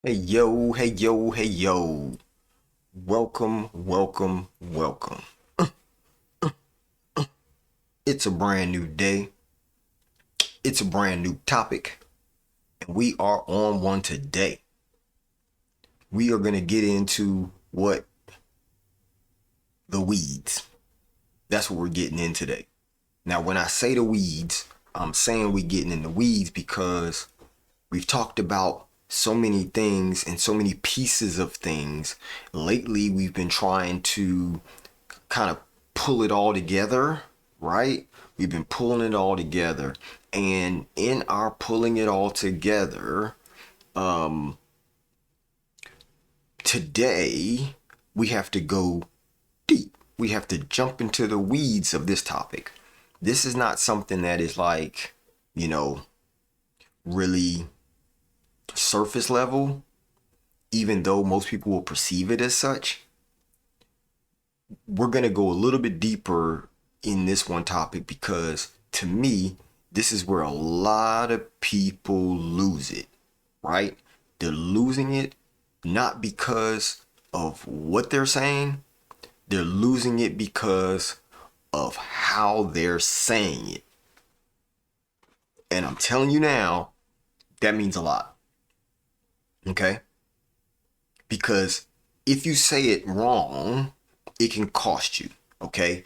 Hey yo, hey yo, hey yo. Welcome, welcome, welcome. It's a brand new day. It's a brand new topic. And we are on one today. We are going to get into what the weeds. That's what we're getting in today. Now, when I say the weeds, I'm saying we're getting in the weeds because we've talked about so many things and so many pieces of things. Lately, we've been trying to kind of pull it all together, right? We've been pulling it all together. And in our pulling it all together, today we have to go deep. We have to jump into the weeds of this topic. This is not something that is like, you know, really surface level, even though most people will perceive it as such. We're going to go a little bit deeper in this one topic because to me, this is where a lot of people lose it, right? They're losing it not because of what they're saying, they're losing it because of how they're saying it. And I'm telling you now, that means a lot, okay? Because if you say it wrong, it can cost you, okay?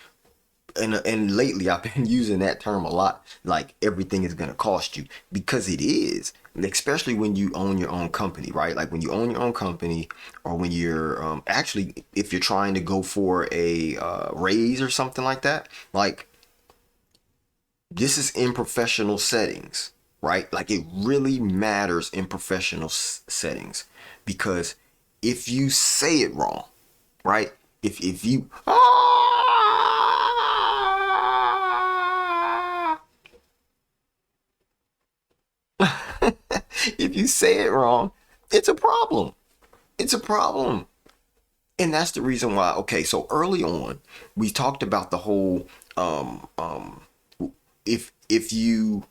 And lately I've been using that term a lot, like everything is gonna cost you, because it is, especially when you own your own company, right? Like when you own your own company, or when you're actually, if you're trying to go for a raise or something like that, like this is in professional settings, right? Like it really matters in professional settings, because if you say it wrong, right? If you if you say it wrong, it's a problem. It's a problem. And that's the reason why, okay, so early on, we talked about the whole if you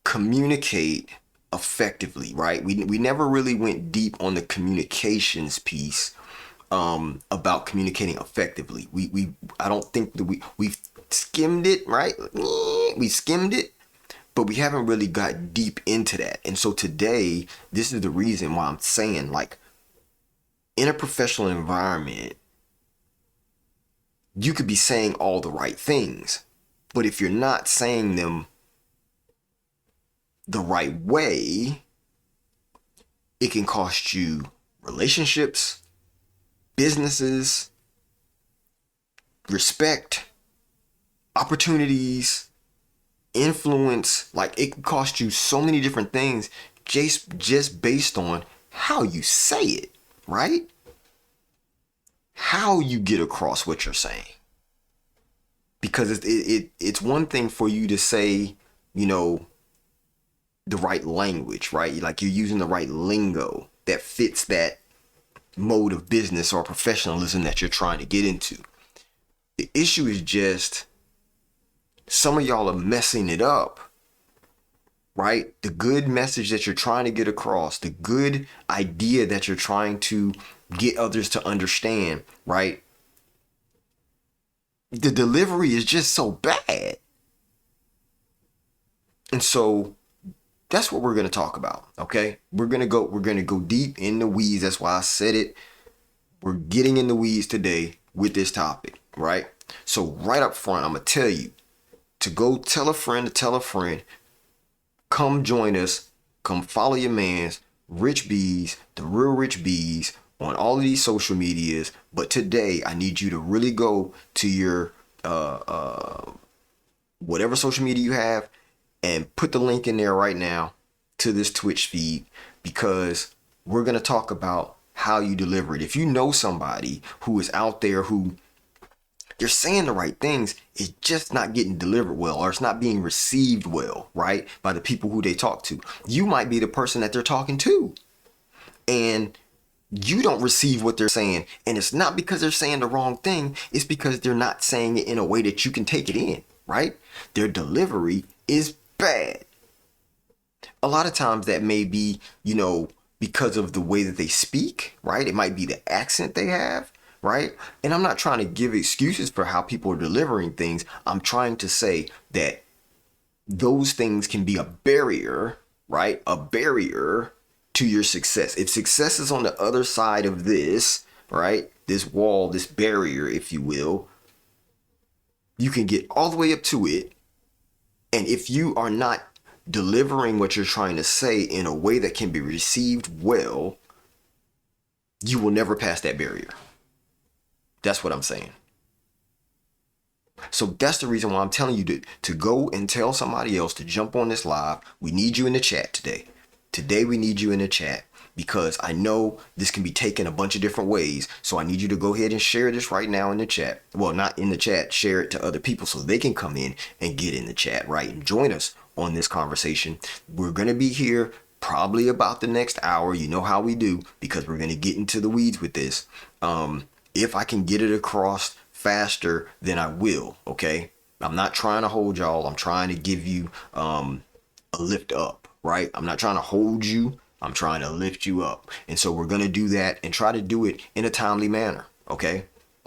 communicate effectively, right? We never really went deep on the communications piece about communicating effectively. We I don't think that we've skimmed it, right? We skimmed it, but we haven't really got deep into that. And so today, this is the reason why I'm saying, like, in a professional environment, you could be saying all the right things, but if you're not saying them the right way, it can cost you relationships, businesses, respect, opportunities, influence. Like it can cost you so many different things just based on how you say it, right? How you get across what you're saying. Because it's one thing for you to say, you know, the right language, right? Like you're using the right lingo that fits that mode of business or professionalism that you're trying to get into. The issue is just some of y'all are messing it up, right? The good message that you're trying to get across, the good idea that you're trying to get others to understand, right? The delivery is just so bad. And so that's what we're going to talk about, okay? We're going to go deep in the weeds. That's why I said it. We're getting in the weeds today with this topic, right? So right up front, I'm going to tell you to go tell a friend to tell a friend, come join us, come follow your man's Rich Bees, the Real Rich Bees, on all of these social medias. But today I need you to really go to your whatever social media you have and put the link in there right now to this Twitch feed, because we're going to talk about how you deliver it. If you know somebody who is out there who you're saying the right things, it's just not getting delivered well, or it's not being received well, right? By the people who they talk to. You might be the person that they're talking to, and you don't receive what they're saying. And it's not because they're saying the wrong thing. It's because they're not saying it in a way that you can take it in, right? Their delivery is bad. a lot of times that may be, because of the way that they speak, right? It might be the accent they have, right? And I'm not trying to give excuses for how people are delivering things. I'm trying to say that those things can be a barrier, right? A barrier to your success. If success is on the other side of this, right? This wall, this barrier, if you will, you can get all the way up to it. And if you are not delivering what you're trying to say in a way that can be received well, you will never pass that barrier. That's what I'm saying. So that's the reason why I'm telling you to go and tell somebody else to jump on this live. We need you in the chat today. Today we need you in the chat because I know this can be taken a bunch of different ways. So I need you to go ahead and share this right now in the chat. Well, not in the chat, share it to other people so they can come in and get in the chat, right? And join us on this conversation. We're going to be here probably about the next hour. You know how we do because we're going to get into the weeds with this. If I can get it across faster, then I will. Okay. I'm not trying to hold y'all. I'm trying to give you a lift up, right? I'm not trying to hold you. I'm trying to lift you up. And so we're going to do that and try to do it in a timely manner. Okay.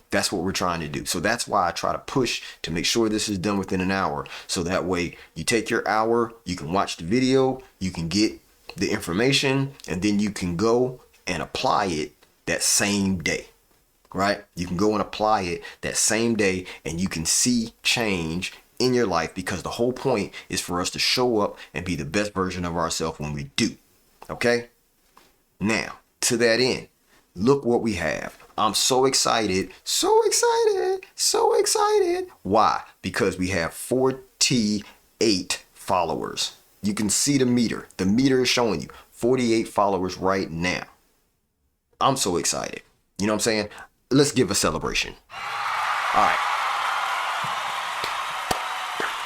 That's what we're trying to do. So that's why I try to push to make sure this is done within an hour. So that way you take your hour, you can watch the video, you can get the information, and then you can go and apply it that same day. Right? You can go and apply it that same day and you can see change in your life because the whole point is for us to show up and be the best version of ourselves when we do. Okay? Now, to that end, look what we have. I'm so excited, so excited, so excited. Why? Because we have 48 followers. You can see the meter. The meter is showing you 48 followers right now. I'm so excited. You know what I'm saying? Let's give a celebration. All right.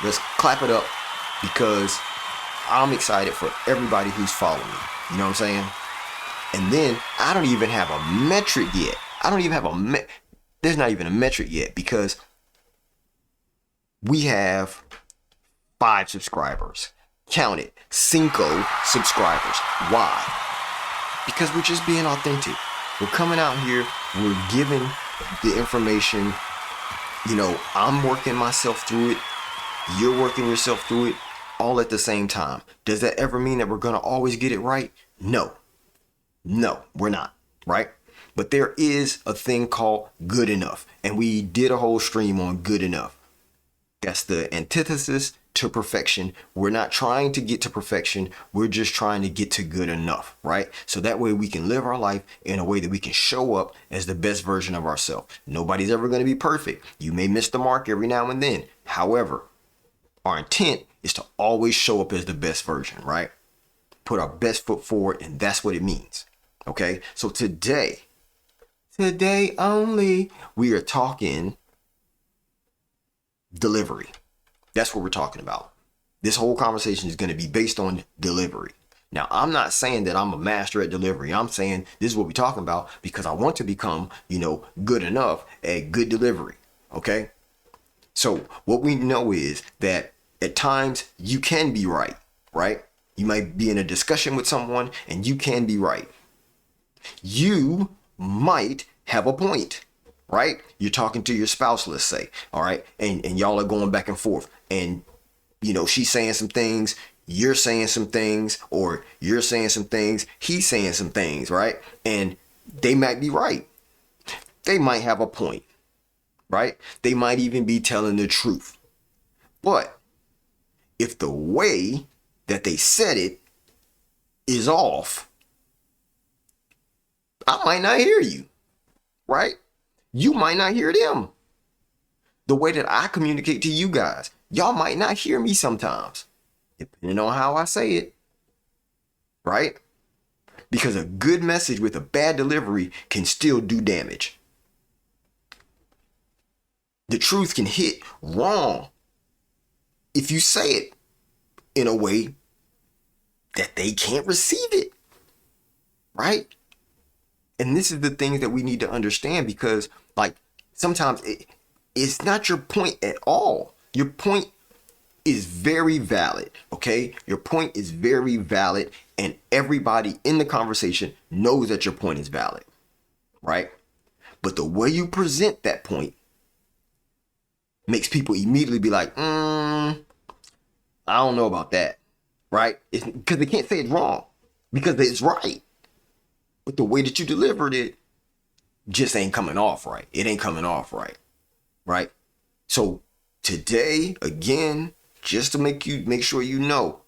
Let's clap it up because I'm excited for everybody who's following me. You know what I'm saying? And then I don't even have a metric yet. I don't even have there's not even a metric yet because we have 5 subscribers. Count it. 5 subscribers. Why? Because we're just being authentic. We're coming out here, we're giving the information, I'm working myself through it, you're working yourself through it, all at the same time. Does that ever mean that we're going to always get it right? No, we're not, right? But there is a thing called good enough, and we did a whole stream on good enough. That's the antithesis to perfection. We're not trying to get to perfection. We're just trying to get to good enough, right? So that way we can live our life in a way that we can show up as the best version of ourselves. Nobody's ever going to be perfect. You may miss the mark every now and then. However, our intent is to always show up as the best version, right? Put our best foot forward, and that's what it means. Okay? So today only, we are talking delivery. That's what we're talking about. This whole conversation is going to be based on delivery. Now, I'm not saying that I'm a master at delivery. I'm saying this is what we're talking about because I want to become, good enough at good delivery. Okay. So what we know is that at times you can be right, right? You might be in a discussion with someone and you can be right. You might have a point. Right? You're talking to your spouse, let's say, all right? And y'all are going back and forth. And, she's saying some things, you're saying some things, or you're saying some things, he's saying some things, right? And they might be right. They might have a point, right? They might even be telling the truth. But if the way that they said it is off, I might not hear you, right? You might not hear them. The way that I communicate to you guys, y'all might not hear me sometimes, depending on how I say it, right? Because a good message with a bad delivery can still do damage. The truth can hit wrong if you say it in a way that they can't receive it, right? And this is the things that we need to understand because, sometimes it's not your point at all. Your point is very valid, okay? Your point is very valid, and everybody in the conversation knows that your point is valid, right? But the way you present that point makes people immediately be like, I don't know about that, right? Because they can't say it's wrong, because it's right. But the way that you delivered it just ain't coming off right. It ain't coming off right, right? So today, again, just to make sure you know,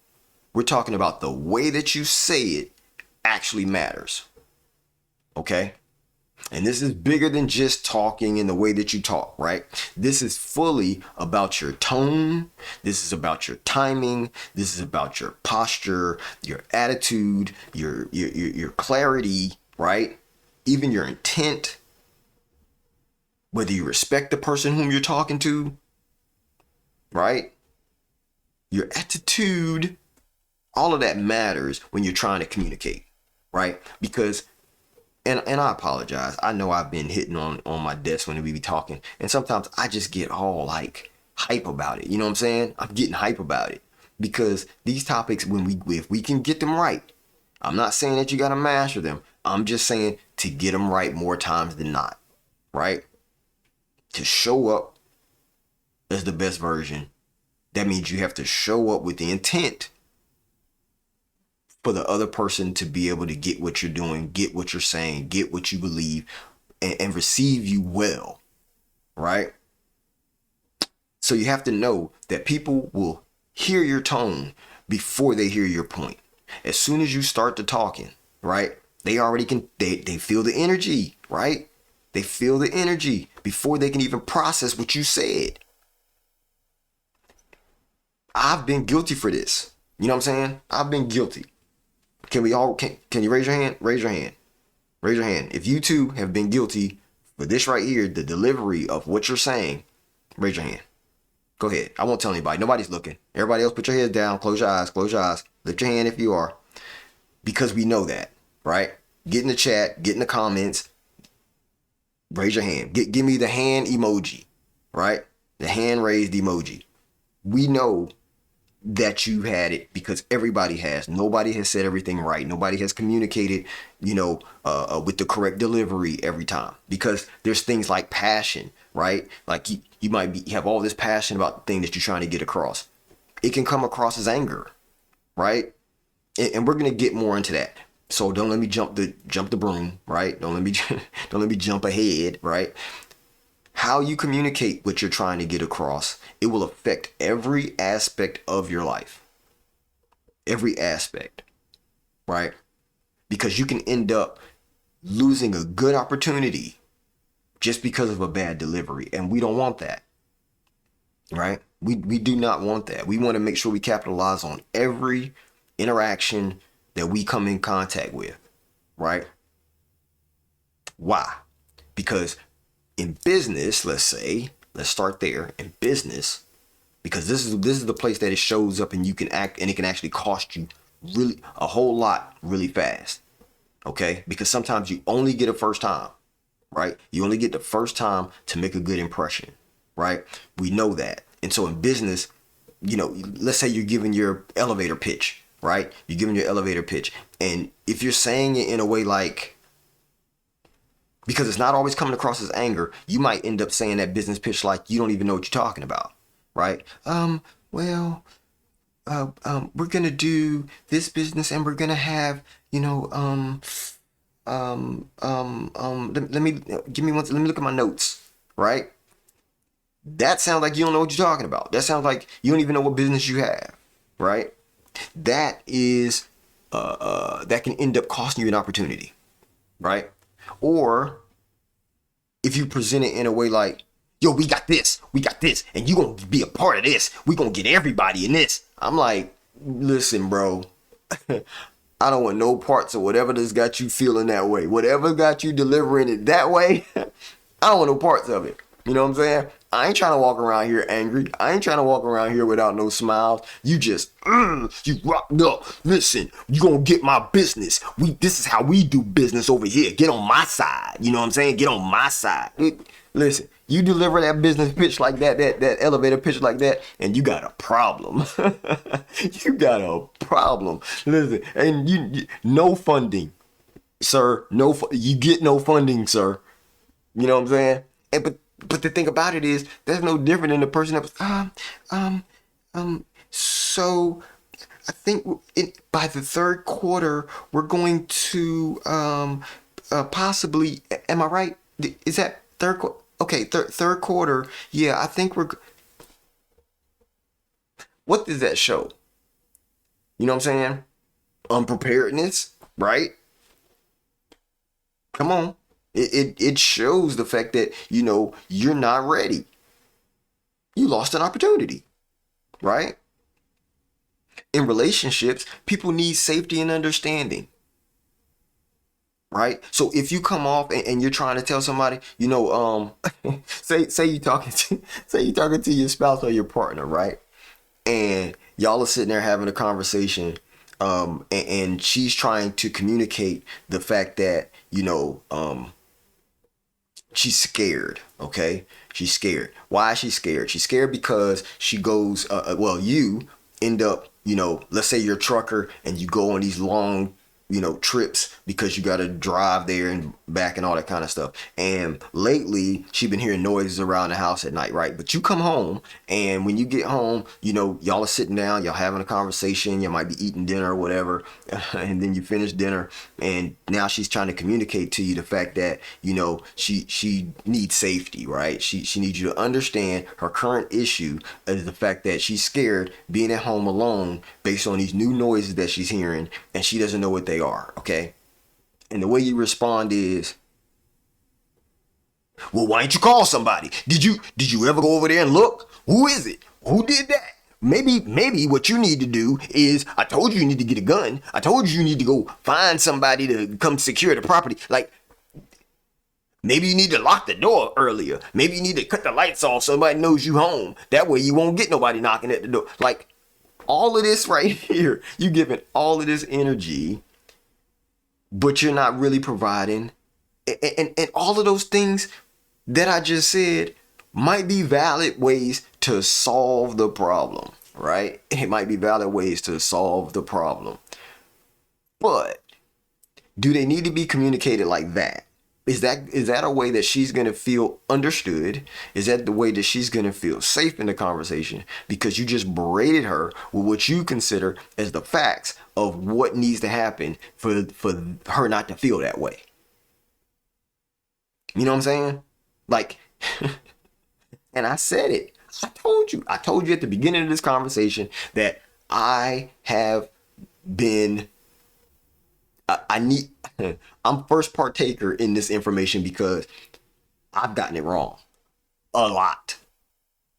we're talking about the way that you say it actually matters, okay? And this is bigger than just talking in the way that you talk, right? This is fully about your tone. This is about your timing. This is about your posture, your attitude, your clarity, right? Even your intent, whether you respect the person whom you're talking to, right? Your attitude, all of that matters when you're trying to communicate, right? Because, and I apologize, I know I've been hitting on my desk when we be talking, and sometimes I just get all like hype about it. You know what I'm saying? I'm getting hype about it because these topics, if we can get them right, I'm not saying that you got to master them. I'm just saying to get them right more times than not, right? To show up as the best version, that means you have to show up with the intent for the other person to be able to get what you're doing, get what you're saying, get what you believe, and receive you well, right? So you have to know that people will hear your tone before they hear your point. As soon as you start to talking, right? They already they feel the energy, right? They feel the energy before they can even process what you said. I've been guilty for this. You know what I'm saying? I've been guilty. Can you raise your hand? Raise your hand. Raise your hand. If you too have been guilty for this right here, the delivery of what you're saying, raise your hand. Go ahead. I won't tell anybody. Nobody's looking. Everybody else, put your head down. Close your eyes. Close your eyes. Lift your hand if you are. Because we know that, right? Get in the chat. Get in the comments. Raise your hand. Give me the hand emoji, right? The hand raised emoji. We know that you had it because everybody has. Nobody has said everything right. Nobody has communicated, with the correct delivery every time, because there's things like passion, right? Like you might have all this passion about the thing that you're trying to get across. It can come across as anger, right? And we're gonna get more into that. So don't let me jump the broom, right? Don't let me jump ahead, right? How you communicate what you're trying to get across, it will affect every aspect of your life. Every aspect, right? Because you can end up losing a good opportunity just because of a bad delivery. And we don't want that, right? We do not want that. We want to make sure we capitalize on every interaction that we come in contact with, right? Why? Because in business, let's start there. In business, because this is the place that it shows up, and you can act, and it can actually cost you really a whole lot really fast. Okay? Because sometimes you only get a first time, right? You only get the first time to make a good impression, right? We know that. And so in business, let's say you're giving your elevator pitch, right? You're giving your elevator pitch, and if you're saying it in a way like, because it's not always coming across as anger, you might end up saying that business pitch like you don't even know what you're talking about, right? We're gonna do this business, and we're gonna have, let me look at my notes, right? That sounds like you don't know what you're talking about. That sounds like you don't even know what business you have, right? That is, that can end up costing you an opportunity, right? Or if you present it in a way like, yo, we got this, and you gonna be a part of this. We gonna get everybody in this. I'm like, listen, bro, I don't want no parts of whatever that's got you feeling that way. Whatever got you delivering it that way, I don't want no parts of it. You know what I'm saying? I ain't trying to walk around here angry. I ain't trying to walk around here without no smiles. You just, you rocked up. Listen, you gonna get my business. This is how we do business over here. Get on my side. You know what I'm saying? Get on my side. Listen, You deliver that business pitch like that elevator pitch like that, and you got a problem. You got a problem. Listen, and no funding, sir. You get no funding, sir. You know what I'm saying? And but the thing about it is, that's no different than the person that was so I think by the third quarter we're going to possibly. Am I right? Is that third quarter? Okay, third quarter. Yeah, I think we're. What does that show? You know what I'm saying? Unpreparedness, right? Come on. It shows the fact that, you're not ready. You lost an opportunity, right? In relationships, people need safety and understanding, right? So if you come off and you're trying to tell somebody, say you talking to your spouse or your partner, right? And y'all are sitting there having a conversation, and she's trying to communicate the fact that, she's scared. Okay, she's scared. Why is she scared? She's scared because she goes. You end up. Let's say you're a trucker and you go on these long, trips because you got to drive there and back and all that kind of stuff. And lately, she's been hearing noises around the house at night, right? But you come home, and when you get home, y'all are sitting down, y'all having a conversation, you might be eating dinner or whatever, and then you finish dinner, and now she's trying to communicate to you the fact that, she needs safety, right? She needs you to understand her current issue is the fact that she's scared being at home alone based on these new noises that she's hearing, and she doesn't know what they are, okay? And the way you respond is, well, why didn't you call somebody? Did you ever go over there and look? Who is it? Who did that? Maybe what you need to do is, I told you need to get a gun. I told you need to go find somebody to come secure the property. Like, maybe you need to lock the door earlier. Maybe you need to cut the lights off so nobody knows you home. That way you won't get nobody knocking at the door. Like, all of this right here, you giving all of this energy, but you're not really providing. And all of those things that I just said might be valid ways to solve the problem, right? It might be valid ways to solve the problem. But do they need to be communicated like that? Is that a way that she's going to feel understood? Is that the way that she's going to feel safe in the conversation? Because you just berated her with what you consider as the facts of what needs to happen for her not to feel that way. You know what I'm saying? Like, and I said it. I told you at the beginning of this conversation that I have been, I'm first partaker in this information because I've gotten it wrong a lot,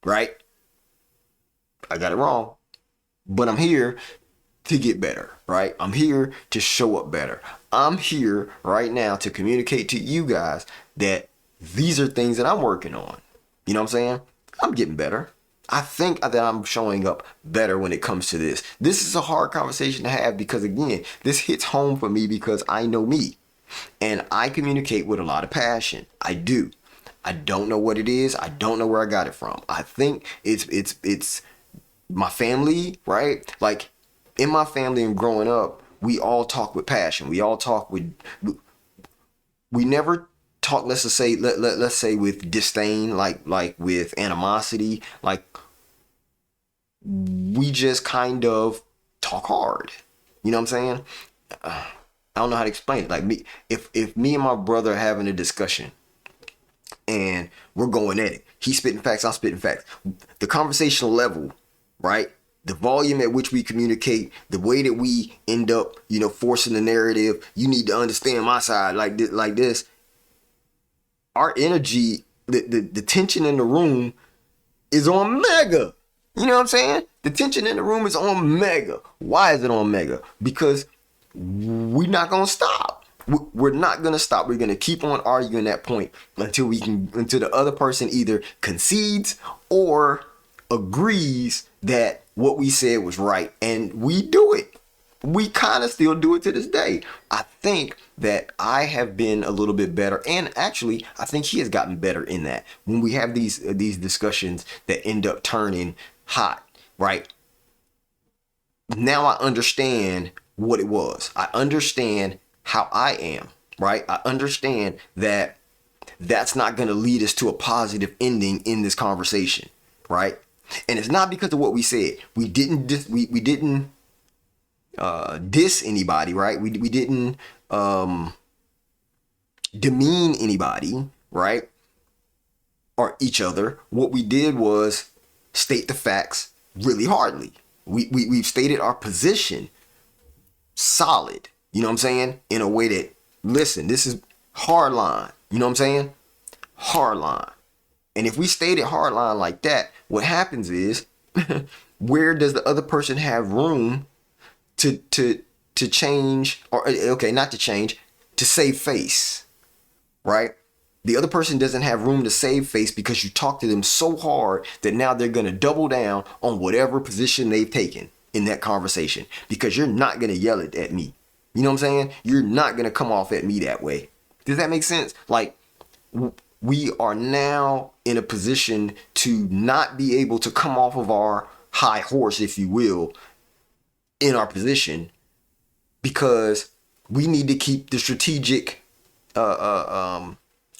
right? I got it wrong, but I'm here to get better, right? I'm here to show up better. I'm here right now to communicate to you guys that these are things that I'm working on. You know what I'm saying? I'm getting better. I think that I'm showing up better when it comes to this. This is a hard conversation to have because, again, this hits home for me because I know me. And I communicate with a lot of passion. I do. I don't know what it is. I don't know where I got it from. I think it's my family, right? Like, in my family and growing up, we all talk with passion. We all talk with, we never talk, let's say with disdain, like with animosity. Like, we just kind of talk hard. You know what I'm saying? I don't know how to explain it. Like, if me and my brother are having a discussion and we're going at it, he's spitting facts, I'm spitting facts. The conversational level, right? The volume at which we communicate, the way that we end up, forcing the narrative. You need to understand my side, like this. Our energy, the tension in the room is on mega. You know what I'm saying? The tension in the room is on mega. Why is it on mega? Because we're not going to stop. We're not going to stop. We're going to keep on arguing that point until the other person either concedes or agrees that what we said was right. And we do it. we kind of still do it to this day. I think that I have been a little bit better, and actually, I think he has gotten better in that. When we have these discussions that end up turning hot, right? Now I understand what it was. I understand how I am, right? I understand that that's not going to lead us to a positive ending in this conversation, right? And it's not because of what we said. We didn't diss anybody, right? We didn't demean anybody, right? Or each other. What we did was state the facts really hardly. We've stated our position solid, you know what I'm saying? In a way that, listen, this is hard line, you know what I'm saying? Hard line. And if we state it hard line like that, what happens is, where does the other person have room to change, or okay, not to change, to save face, right? The other person doesn't have room to save face because you talk to them so hard that now they're going to double down on whatever position they've taken in that conversation, because you're not going to yell it at me. You know what I'm saying? You're not going to come off at me that way. Does that make sense? Like, we are now in a position to not be able to come off of our high horse, if you will, in our position, because we need to keep the strategic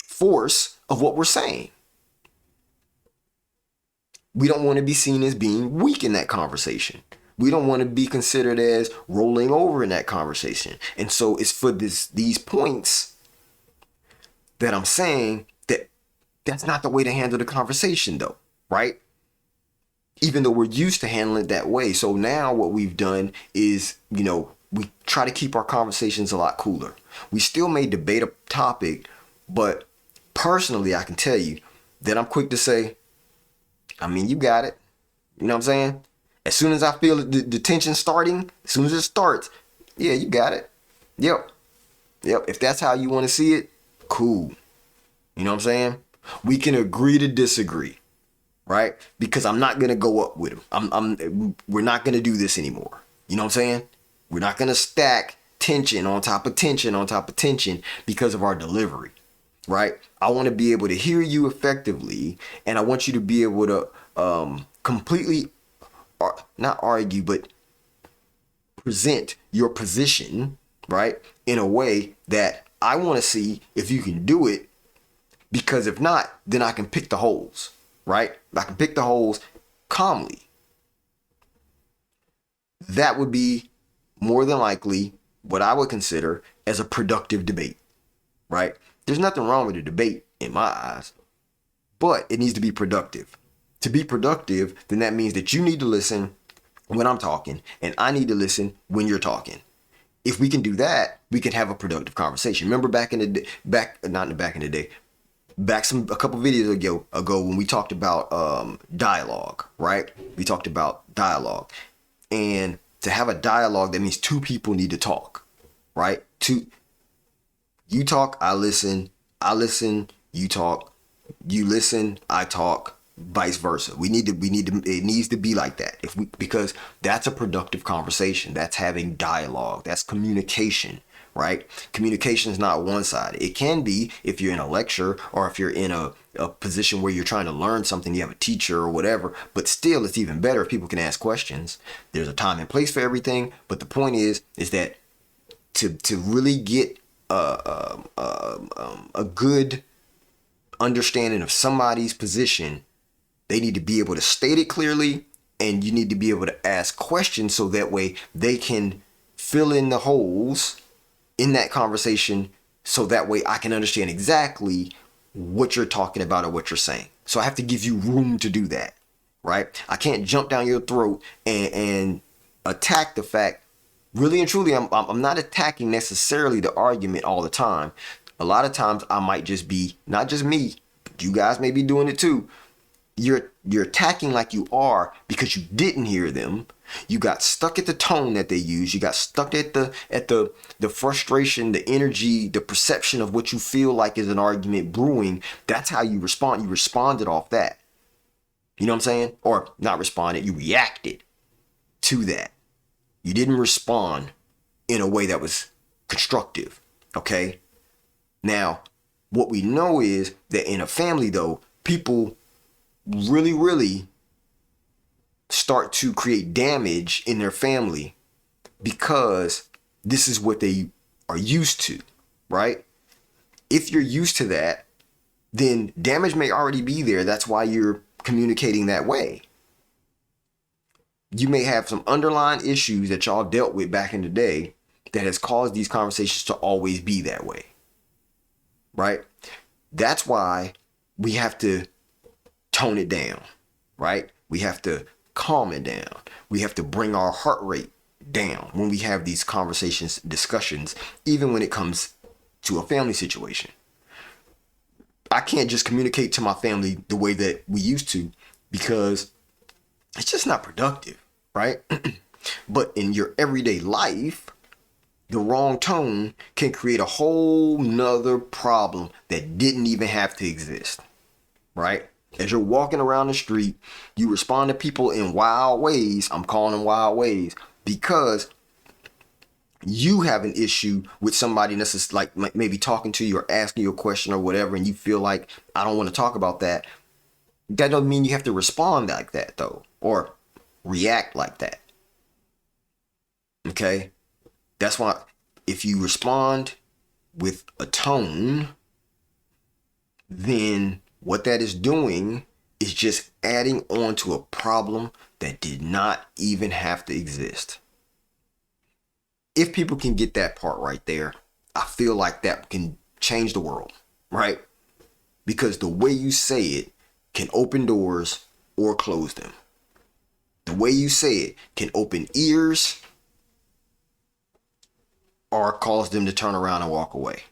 force of what we're saying. We don't want to be seen as being weak in that conversation. We don't want to be considered as rolling over in that conversation. And so it's for these points that I'm saying that that's not the way to handle the conversation, though, right? Even though we're used to handling it that way. So now what we've done is, we try to keep our conversations a lot cooler. We still may debate a topic, but personally, I can tell you that I'm quick to say, I mean, you got it. You know what I'm saying? As soon as I feel the tension starting, as soon as it starts, yeah, you got it. Yep. If that's how you want to see it, cool. You know what I'm saying? We can agree to disagree, right? Because I'm not gonna go up with him. We're not gonna do this anymore. You know what I'm saying? We're not gonna stack tension on top of tension on top of tension because of our delivery, right? I want to be able to hear you effectively, and I want you to be able to completely, not argue, but present your position, right, in a way that I want to see if you can do it. Because if not, then I can pick the holes, right? I can pick the holes calmly. That would be more than likely what I would consider as a productive debate, right? There's nothing wrong with a debate in my eyes, but it needs to be productive. To be productive, then that means that you need to listen when I'm talking, and I need to listen when you're talking. If we can do that, we can have a productive conversation. Remember back in the day, a couple videos ago when we talked about dialogue, right? We talked about dialogue. And to have a dialogue, that means two people need to talk, right? You talk, I listen, you talk, you listen, I talk, vice versa. It needs to be like that. Because that's a productive conversation. That's having dialogue. That's communication, right? Communication is not one-sided. It can be if you're in a lecture or if you're in a position where you're trying to learn something, you have a teacher or whatever, but still it's even better if people can ask questions. There's a time and place for everything, but the point is that to really get a good understanding of somebody's position, they need to be able to state it clearly, and you need to be able to ask questions so that way they can fill in the holes in that conversation, so that way I can understand exactly what you're talking about or what you're saying. So I have to give you room to do that, right? I can't jump down your throat and attack the fact. Really and truly, I'm not attacking necessarily the argument all the time. A lot of times I might just be, not just me, but you guys may be doing it too. You're attacking like you are because you didn't hear them. You got stuck at the tone that they use. You got stuck at the frustration, the energy, the perception of what you feel like is an argument brewing. That's how you respond. You responded off that. You know what I'm saying? Or not responded, you reacted to that. You didn't respond in a way that was constructive. Okay. Now, what we know is that in a family, though, people really, really start to create damage in their family because this is what they are used to, right? If you're used to that, then damage may already be there. That's why you're communicating that way. You may have some underlying issues that y'all dealt with back in the day that has caused these conversations to always be that way, right? That's why we have to tone it down, right? We have to calm it down. We have to bring our heart rate down when we have these conversations, discussions, even when it comes to a family situation. I can't just communicate to my family the way that we used to because it's just not productive, right? But in your everyday life, the wrong tone can create a whole nother problem that didn't even have to exist, right? As you're walking around the street, you respond to people in wild ways. I'm calling them wild ways because you have an issue with somebody that's just like maybe talking to you or asking you a question or whatever, and you feel like, I don't want to talk about that. That doesn't mean you have to respond like that, though, or react like that. Okay? That's why if you respond with a tone, then what that is doing is just adding on to a problem that did not even have to exist. If people can get that part right there, I feel like that can change the world, right? Because the way you say it can open doors or close them. The way you say it can open ears or cause them to turn around and walk away.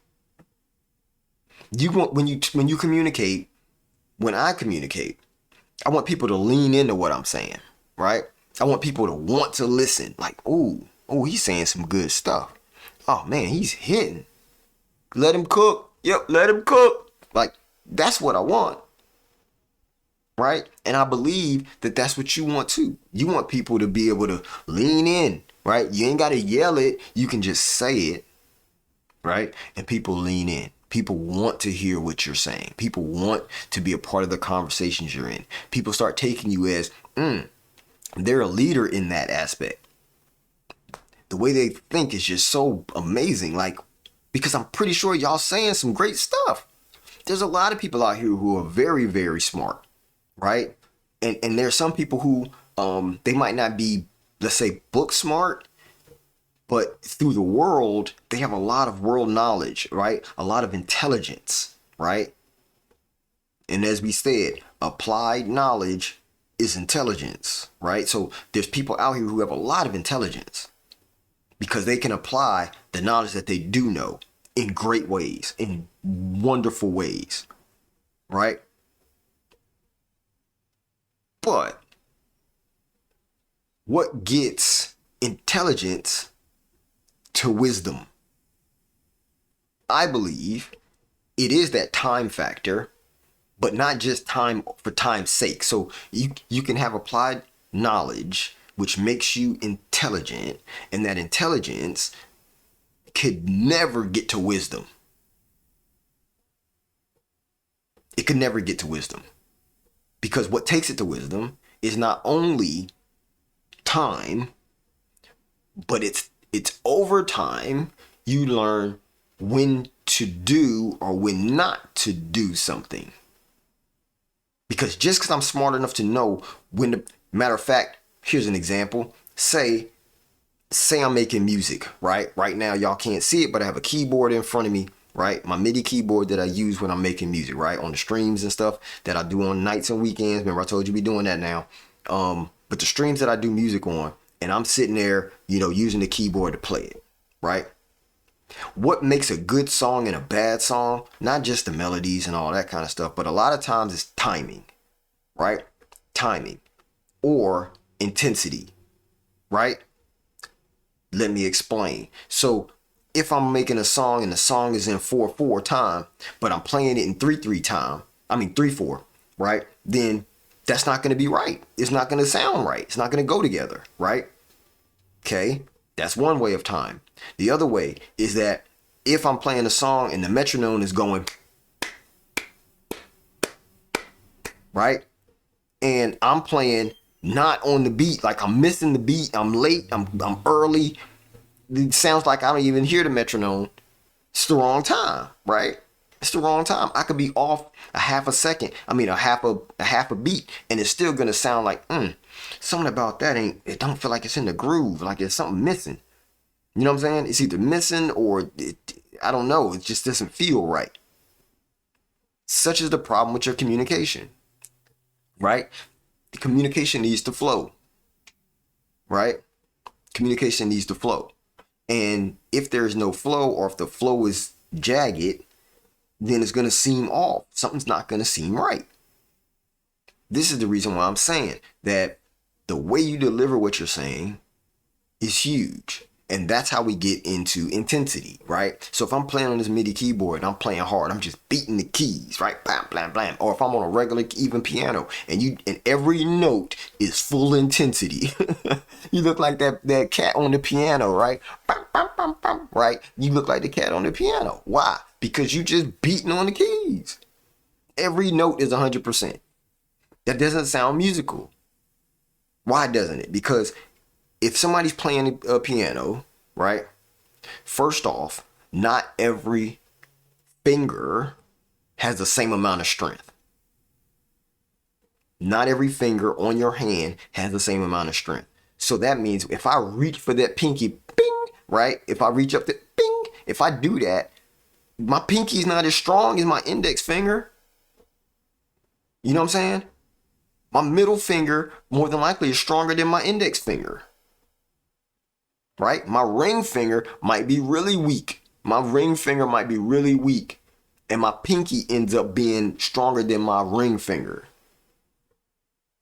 You want when you communicate, when I communicate, I want people to lean into what I'm saying, right? I want people to want to listen. Like, oh, he's saying some good stuff. Oh man, he's hitting. Let him cook. Yep, let him cook. Like, that's what I want. Right? And I believe that that's what you want too. You want people to be able to lean in, right? You ain't got to yell it. You can just say it, right? And people lean in. People want to hear what you're saying. People want to be a part of the conversations you're in. People start taking you as, they're a leader in that aspect. The way they think is just so amazing. Like, because I'm pretty sure y'all saying some great stuff. There's a lot of people out here who are very, very smart, right? And there's some people who, they might not be, let's say, book smart, but through the world, they have a lot of world knowledge, right? A lot of intelligence, right? And as we said, applied knowledge is intelligence, right? So there's people out here who have a lot of intelligence because they can apply the knowledge that they do know in great ways, in wonderful ways, right? But what gets intelligence to wisdom? I believe it is that time factor, but not just time for time's sake. So you can have applied knowledge, which makes you intelligent, and that intelligence could never get to wisdom. It could never get to wisdom. Because what takes it to wisdom is not only time, but it's over time you learn when to do or when not to do something. Because just because I'm smart enough to know when to, matter of fact, here's an example. Say I'm making music, right? Right now, y'all can't see it, but I have a keyboard in front of me, right? My MIDI keyboard that I use when I'm making music, right? On the streams and stuff that I do on nights and weekends. Remember, I told you we doing that now. But the streams that I do music on, and I'm sitting there, using the keyboard to play it, right? What makes a good song and a bad song? Not just the melodies and all that kind of stuff, but a lot of times it's timing, right? Timing or intensity, right? Let me explain. So if I'm making a song and the song is in 4/4 time, but I'm playing it in 3/3 time, 3/4, right? Then that's not going to be right. It's not going to sound right. It's not going to go together, right? Okay, that's one way of time. The other way is that if I'm playing a song and the metronome is going right, and I'm playing not on the beat, like I'm missing the beat, I'm late, I'm early. It sounds like I don't even hear the metronome. It's the wrong time, right? It's the wrong time. I could be off a half a second. I mean, a half a beat, and it's still gonna sound like something about that ain't. It don't feel like it's in the groove. Like there's something missing. You know what I'm saying? It's either missing or I don't know. It just doesn't feel right. Such is the problem with your communication, right? The communication needs to flow, right? Communication needs to flow. And if there's no flow, or if the flow is jagged, then it's going to seem off. Something's not going to seem right. This is the reason why I'm saying that the way you deliver what you're saying is huge. And that's how we get into intensity, right? So if I'm playing on this MIDI keyboard and I'm playing hard, I'm just beating the keys, right? Blam, blam, blam. Or if I'm on a regular even piano and every note is full intensity. You look like that cat on the piano, right? Bam, bam, bam, bam, right? You look like the cat on the piano. Why? Because you just beating on the keys. Every note is 100%. That doesn't sound musical. Why doesn't it? Because if somebody's playing a piano, right? First off, not every finger has the same amount of strength. Not every finger on your hand has the same amount of strength. So that means if I reach for that pinky, bing, right? If I reach up to bing, if I do that, my pinky's not as strong as my index finger. You know what I'm saying? My middle finger more than likely is stronger than my index finger. Right? My ring finger might be really weak. My ring finger might be really weak. And my pinky ends up being stronger than my ring finger.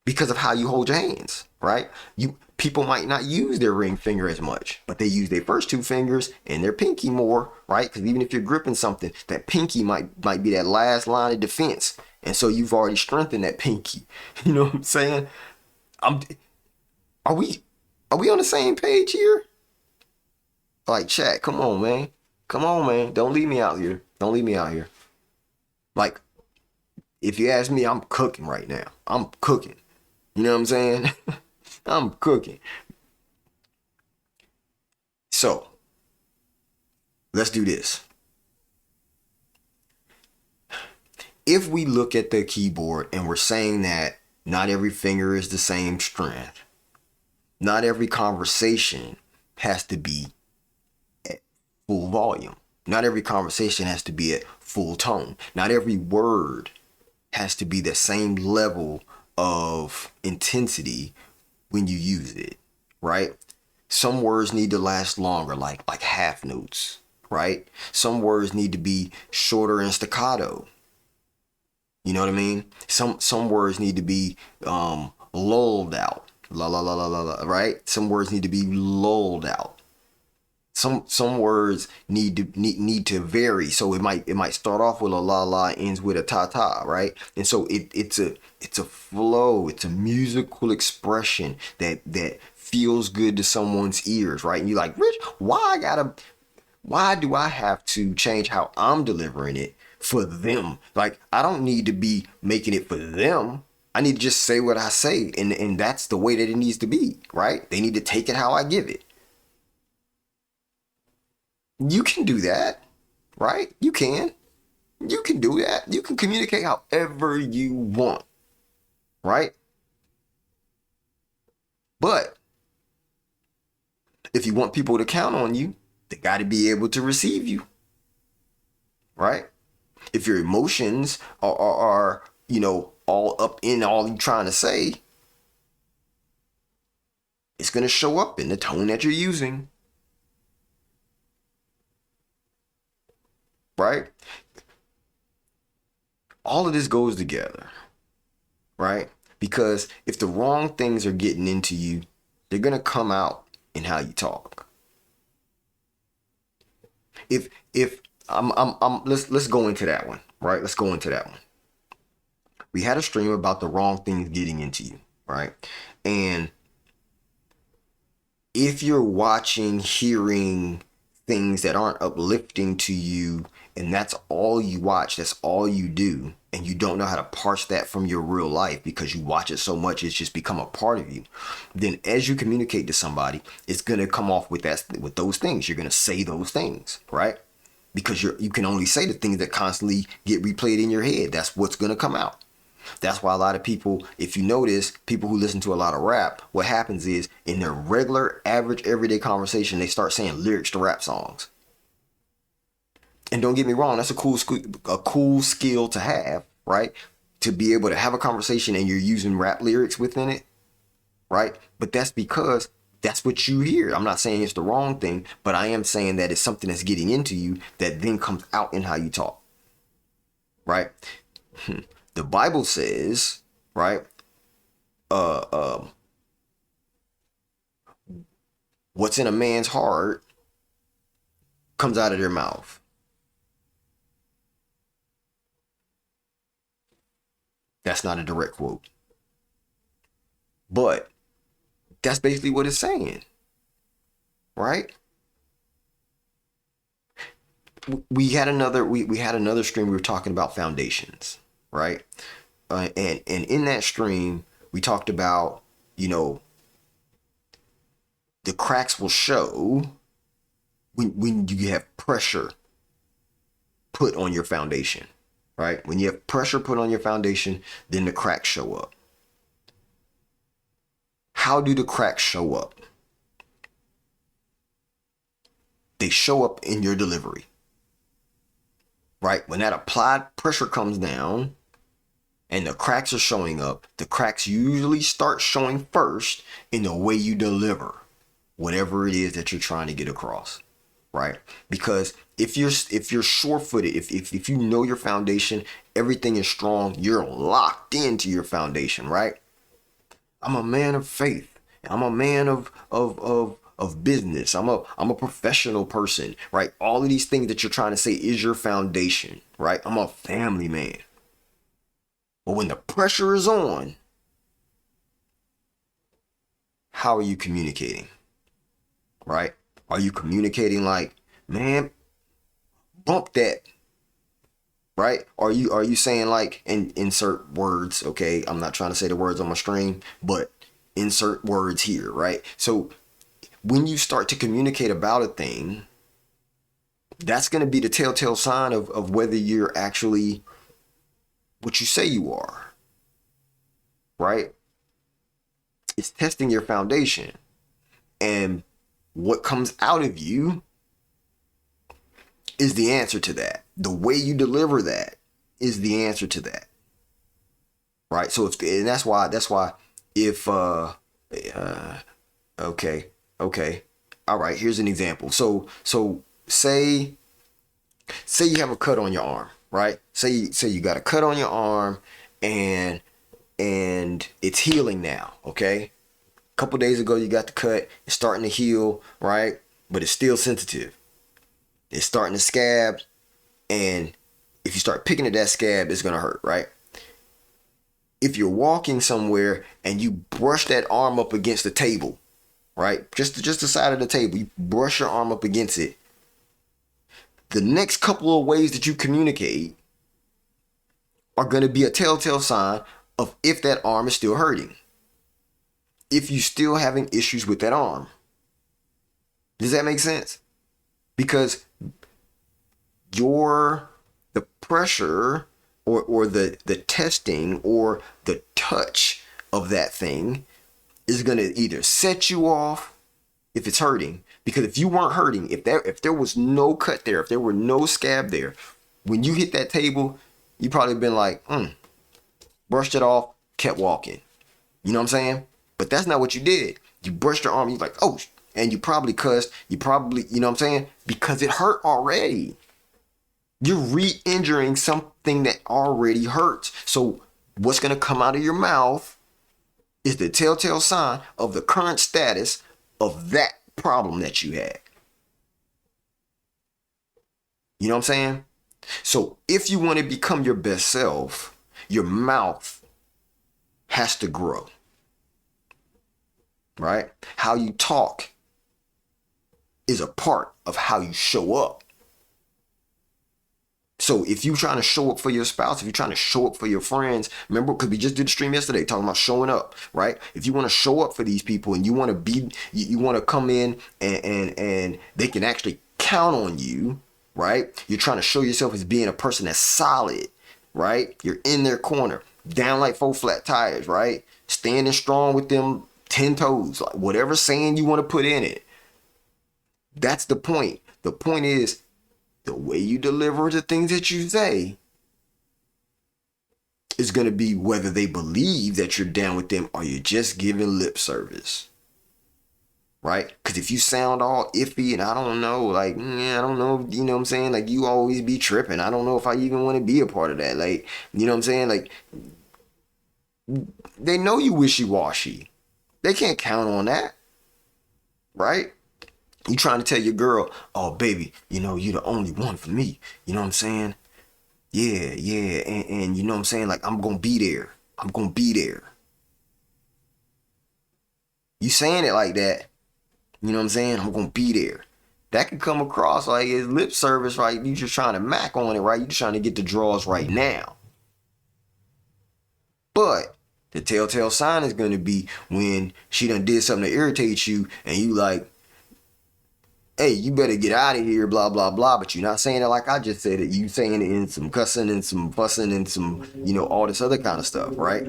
Because of how you hold your hands, right? People might not use their ring finger as much, but they use their first two fingers and their pinky more, right? Because even if you're gripping something, that pinky might be that last line of defense. And so you've already strengthened that pinky. You know what I'm saying? Are we on the same page here? Like, chat, come on, man. Come on, man. Don't leave me out here. Don't leave me out here. Like, if you ask me, I'm cooking right now. I'm cooking. You know what I'm saying? I'm cooking. So, let's do this. If we look at the keyboard and we're saying that not every finger is the same strength, not every conversation has to be full volume. Not every conversation has to be at full tone. Not every word has to be the same level of intensity when you use it, right? Some words need to last longer, like half notes, right? Some words need to be shorter and staccato. You know what I mean? Some words need to be lulled out, la la la la la, right? Some words need to be lulled out. Some words need to vary. So it might start off with a la la, ends with a ta ta, right? And so it's a flow. It's a musical expression that feels good to someone's ears, right? And you're like, Rich, why do I have to change how I'm delivering it for them? Like, I don't need to be making it for them. I need to just say what I say, and that's the way that it needs to be, right? They need to take it how I give it. You can do that, right? You can do that. You can communicate however you want, right? But if you want people to count on you, they got to be able to receive you, right? If your emotions are all up in all you're trying to say, it's going to show up in the tone that you're using. Right? All of this goes together, right? Because if the wrong things are getting into you, they're gonna come out in how you talk. If let's go into that one, right? Let's go into that one. We had a stream about the wrong things getting into you, right? And if you're watching, hearing things that aren't uplifting to you, and that's all you watch, that's all you do, and you don't know how to parse that from your real life because you watch it so much, it's just become a part of you, then as you communicate to somebody, it's going to come off with those things. You're going to say those things, right? Because you can only say the things that constantly get replayed in your head. That's what's going to come out. That's why a lot of people, if you notice, people who listen to a lot of rap, what happens is in their regular, average, everyday conversation, they start saying lyrics to rap songs. And don't get me wrong, that's a cool skill to have, right? To be able to have a conversation and you're using rap lyrics within it, right? But that's because that's what you hear. I'm not saying it's the wrong thing, but I am saying that it's something that's getting into you that then comes out in how you talk, right? The Bible says, right? What's in a man's heart comes out of their mouth. That's not a direct quote, but that's basically what it's saying, right? We had another stream. We were talking about foundations, right? And in that stream, we talked about, the cracks will show when you have pressure put on your foundation, right? When you have pressure put on your foundation, then the cracks show up. How do the cracks show up? They show up in your delivery, right? When that applied pressure comes down and the cracks are showing up, the cracks usually start showing first in the way you deliver whatever it is that you're trying to get across, right? Because if you're sure-footed, if you know your foundation, everything is strong, you're locked into your foundation, right? I'm a man of faith. I'm a man of business. I'm a professional person, right? All of these things that you're trying to say is your foundation, right? I'm a family man. But when the pressure is on, how are you communicating? Right? Are you communicating like, man, bump that? Right? Are you saying like, and insert words, okay? I'm not trying to say the words on my stream, but insert words here, right? So when you start to communicate about a thing, that's going to be the telltale sign of whether you're actually what you say you are, right? It's testing your foundation. And what comes out of you is the answer to that. The way you deliver that is the answer to that, right? So and that's why if okay, all right, here's an example. So say you have a cut on your arm, right? Say you got a cut on your arm and it's healing now, okay? A couple days ago you got the cut, it's starting to heal, right? But it's still sensitive. It's starting to scab, and if you start picking at that scab, it's gonna hurt, right? If you're walking somewhere and you brush that arm up against the table, right? Just the side of the table, you brush your arm up against it. The next couple of ways that you communicate are going to be a telltale sign of if that arm is still hurting. If you're still having issues with that arm. Does that make sense? Because the pressure or the testing or the touch of that thing is going to either set you off if it's hurting. Because if you weren't hurting, if there was no cut there, if there were no scab there, when you hit that table, you probably been like, brushed it off, kept walking. You know what I'm saying? But that's not what you did. You brushed your arm, you're like, oh, and you probably cussed, you know what I'm saying? Because it hurt already. You're re-injuring something that already hurts. So what's going to come out of your mouth is the telltale sign of the current status of that problem that you had. You know what I'm saying? So if you want to become your best self, your mouth has to grow. Right? How you talk is a part of how you show up. So if you're trying to show up for your spouse, if you're trying to show up for your friends, remember, because we just did the stream yesterday talking about showing up, right? If you want to show up for these people and you want to be, you want to come in and they can actually count on you, right? You're trying to show yourself as being a person that's solid, right? You're in their corner, down like 4 flat tires, right? Standing strong with them 10 toes, like whatever saying you want to put in it. That's the point. The point is, the way you deliver the things that you say is going to be whether they believe that you're down with them or you're just giving lip service. Right? Because if you sound all iffy and I don't know, like, I don't know, you know what I'm saying? Like, you always be tripping. I don't know if I even want to be a part of that. Like, you know what I'm saying? Like, they know you wishy-washy. They can't count on that. Right? You trying to tell your girl, oh, baby, you know, you're the only one for me. You know what I'm saying? Yeah. And you know what I'm saying? Like, I'm going to be there. I'm going to be there. You saying it like that. You know what I'm saying? I'm going to be there. That can come across like it's lip service, right? You just trying to mac on it, right? You just trying to get the draws right now. But the telltale sign is going to be when she done did something to irritate you and you like, hey, you better get out of here, blah, blah, blah. But you're not saying it like I just said it. You saying it in some cussing and some fussing and some, you know, all this other kind of stuff, right?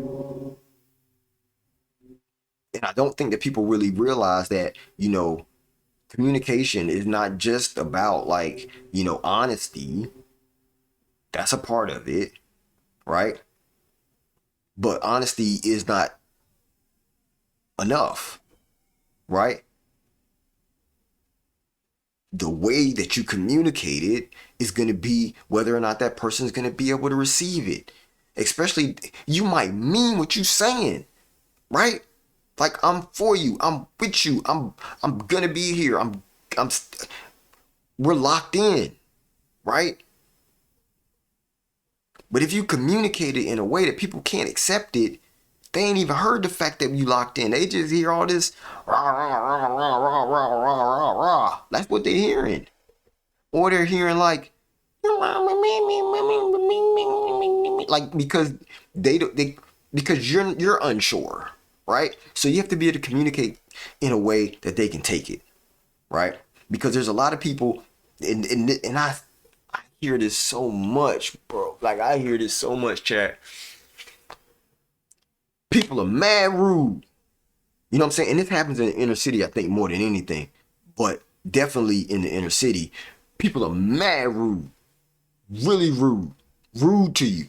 And I don't think that people really realize that, you know, communication is not just about like, you know, honesty. That's a part of it, right? But honesty is not enough, right? The way that you communicate it is going to be whether or not that person is going to be able to receive it. Especially, you might mean what you're saying, right? Like, I'm for you, I'm with you, I'm gonna be here, we're locked in, right? But if you communicate it in a way that people can't accept it, they ain't even heard the fact that you locked in. They just hear all this rah, rah, rah, rah, rah, rah, rah, rah, rah. That's what they're hearing. Or they're hearing like because because you're unsure, right? So you have to be able to communicate in a way that they can take it, right? Because there's a lot of people, and I hear this so much, bro. Like, I hear this so much, chat. People are mad rude. You know what I'm saying? And this happens in the inner city, I think, more than anything. But definitely in the inner city, people are mad rude. Really rude. Rude to you.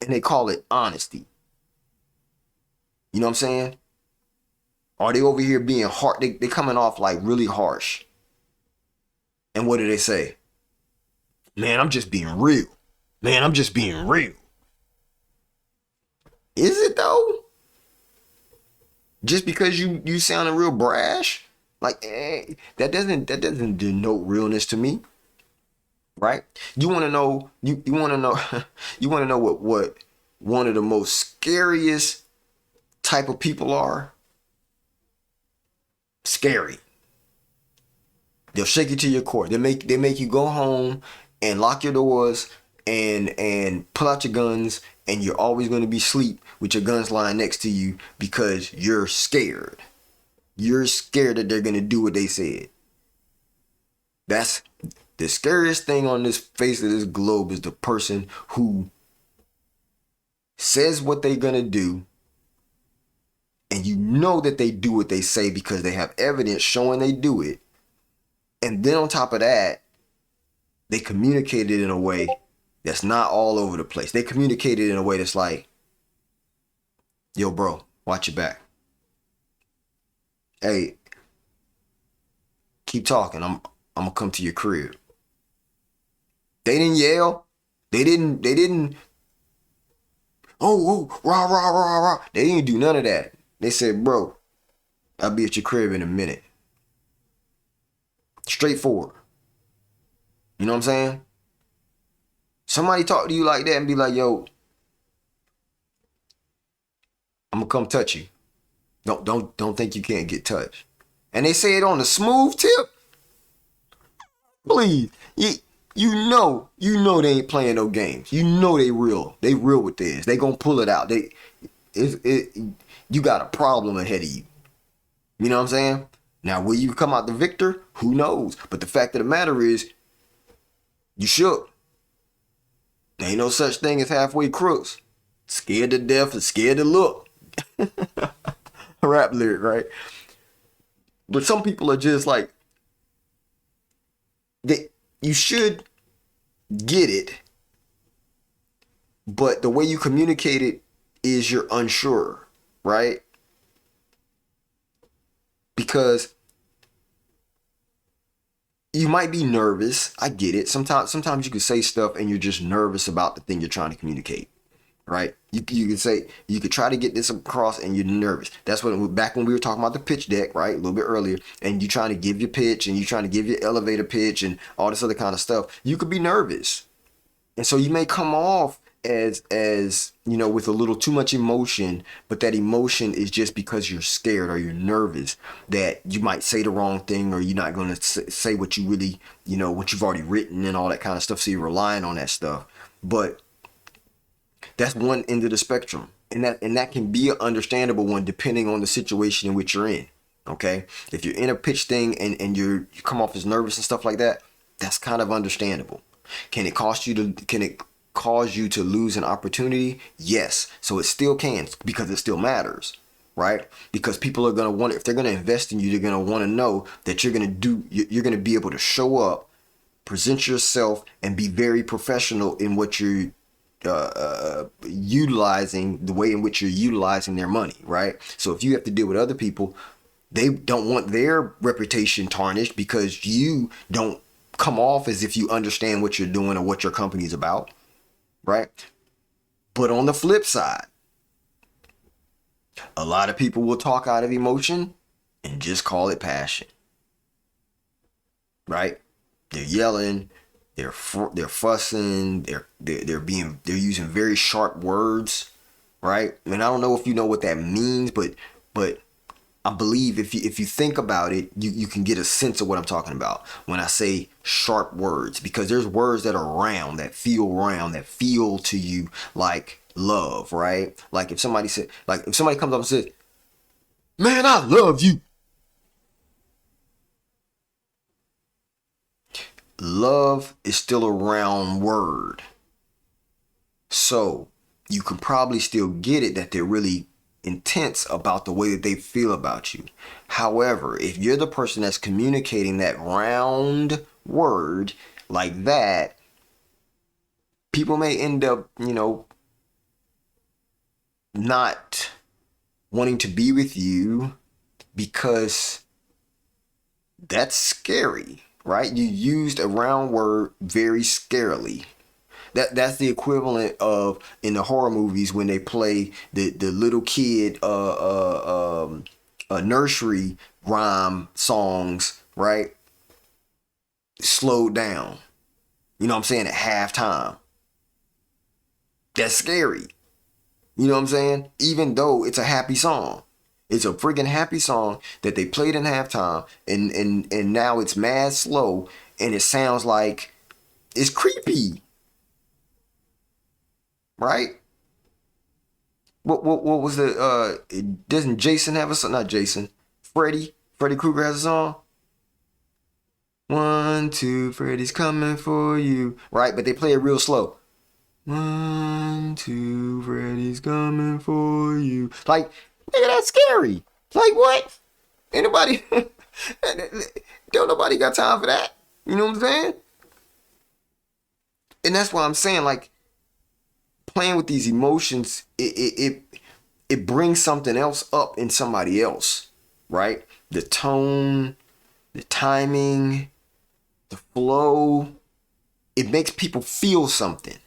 And they call it honesty. You know what I'm saying? Are they over here being hard? They coming off like really harsh. And what do they say? Man, I'm just being real. Man, I'm just being real. Is it though? Just because you sounding real brash, like that doesn't denote realness to me, right? You want to know you want to know you want to know what one of the most scariest type of people are? Scary. They'll shake you to your core. They make you go home and lock your doors and pull out your guns, and you're always going to be asleep with your guns lying next to you because you're scared. You're scared that they're going to do what they said. That's the scariest thing on this face of this globe, is the person who says what they're going to do, and you know that they do what they say because they have evidence showing they do it. And then on top of that, they communicate it in a way that's not all over the place. They communicate it in a way that's like, yo, bro, watch your back. Hey, keep talking. I'm gonna come to your crib. They didn't yell. They didn't oh, rah, rah, rah, rah. They didn't do none of that. They said, bro, I'll be at your crib in a minute. Straightforward. You know what I'm saying? Somebody talk to you like that and be like, yo, I'm gonna come touch you. Don't think you can't get touched. and they say it on the smooth tip, please, you know they ain't playing no games. You know they real. They real with this. They gonna pull it out. You got a problem ahead of you. You know what I'm saying? Now, will you come out the victor? Who knows? But the fact of the matter is, you shook. There ain't no such thing as halfway crooks. Scared to death and scared to look. Rap lyric, right? But some people are just like, you should get it, but the way you communicate it is you're unsure, right? Because you might be nervous. I get it. Sometimes you can say stuff and you're just nervous about the thing you're trying to communicate, right? You could try to get this across and you're nervous. That's back when we were talking about the pitch deck, right? A little bit earlier, and you're trying to give your pitch and you're trying to give your elevator pitch and all this other kind of stuff. You could be nervous. And so you may come off as with a little too much emotion, but that emotion is just because you're scared or you're nervous that you might say the wrong thing, or you're not going to say what you really, what you've already written and all that kind of stuff. So you're relying on that stuff. But that's one end of the spectrum. And that can be an understandable one depending on the situation in which you're in. Okay. If you're in a pitch thing and you come off as nervous and stuff like that, that's kind of understandable. Can it cause you to lose an opportunity? Yes. So it still can, because it still matters, right? Because people are going to want, if they're going to invest in you, they're going to want to know that you're going to be able to show up, present yourself, and be very professional in what you're utilizing, the way in which you're utilizing their money, right? So if you have to deal with other people, they don't want their reputation tarnished because you don't come off as if you understand what you're doing or what your company's about, right? But on the flip side, a lot of people will talk out of emotion and just call it passion, right? They're yelling, they're fussing, they're using very sharp words, right? And I don't know if you know what that means, but I believe if you think about it, you can get a sense of what I'm talking about when I say sharp words, because there's words that are round, that feel to you like love, right? Like if somebody comes up and says, "Man, I love you." Love is still a round word. So you can probably still get it that they're really intense about the way that they feel about you. However, if you're the person that's communicating that round word like that, people may end up, not wanting to be with you because that's scary, right? You used a round word very scarily. That's the equivalent of in the horror movies when they play the little kid nursery rhyme songs, right? Slowed down. You know what I'm saying? At halftime. That's scary. You know what I'm saying? Even though it's a happy song. It's a friggin' happy song that they played in halftime, and now it's mad slow and it sounds like it's creepy. Right? What was the doesn't Jason have a song? Not Jason. Freddy Krueger has a song. 1, 2, Freddy's coming for you. Right? But they play it real slow. 1, 2, Freddy's coming for you. Like, nigga, that's scary. Like what? Anybody don't nobody got time for that. You know what I'm saying? And that's why I'm saying, like, playing with these emotions, it brings something else up in somebody else, right? The tone, the timing, the flow, it makes people feel something.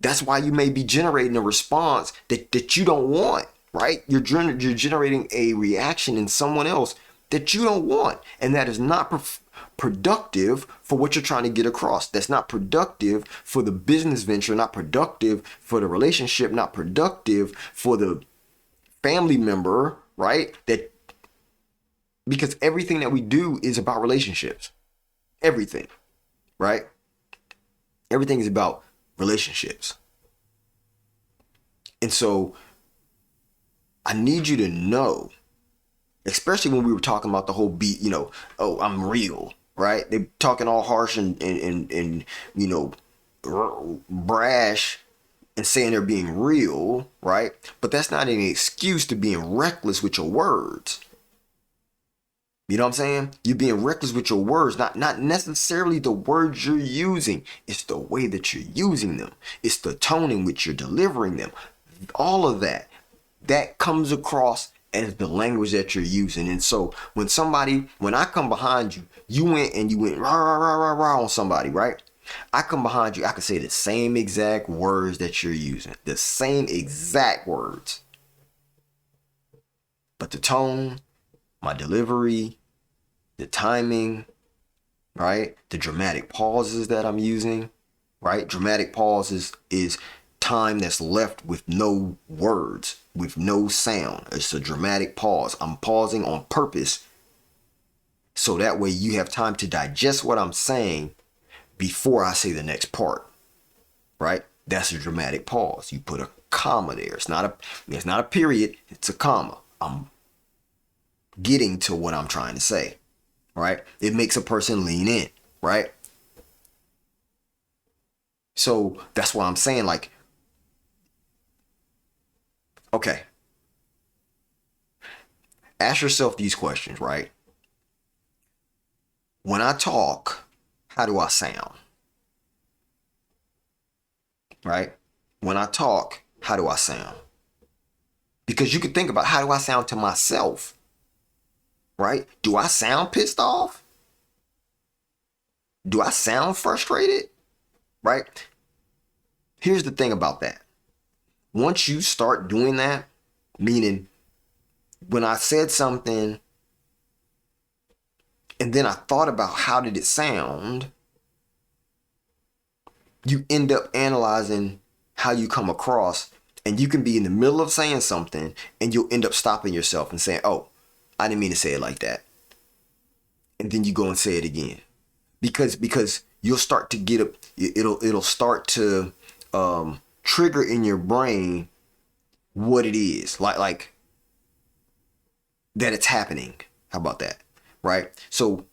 That's why you may be generating a response that you don't want, right? You're generating a reaction in someone else that you don't want, and that is not productive for what you're trying to get across. That's not productive for the business venture, not productive for the relationship, not productive for the family member, right? That Because everything that we do is about relationships. Everything, right? Everything is about relationships. And so I need you to know, especially when we were talking about the whole beat, oh, I'm real, right? They're talking all harsh and brash and saying they're being real, right? But that's not any excuse to being reckless with your words. You know what I'm saying? You're being reckless with your words, not necessarily the words you're using. It's the way that you're using them. It's the tone in which you're delivering them. All of that comes across as the language that you're using. And so when I come behind you, you went rah, rah, rah, rah, rah on somebody, right? I come behind you, I can say the same exact words that you're using, the same exact words. But the tone, my delivery, the timing, right? The dramatic pauses that I'm using, right? Dramatic pauses is time that's left with no words, with no sound. It's a dramatic pause. I'm pausing on purpose so that way you have time to digest what I'm saying before I say the next part, right? That's a dramatic pause. You put a comma there. It's not a period, it's a comma. I'm getting to what I'm trying to say, right? It makes a person lean in, right? So that's what I'm saying. Like, okay, ask yourself these questions, right? When I talk, how do I sound? Right? When I talk, how do I sound? Because you could think about, how do I sound to myself? Right? Do I sound pissed off? Do I sound frustrated? Right? Here's the thing about that. Once you start doing that, meaning when I said something and then I thought about how did it sound, you end up analyzing how you come across, and you can be in the middle of saying something and you'll end up stopping yourself and saying, oh, I didn't mean to say it like that. And then you go and say it again. Because you'll start to get it'll start to trigger in your brain what it is, like that it's happening. How about that? Right? So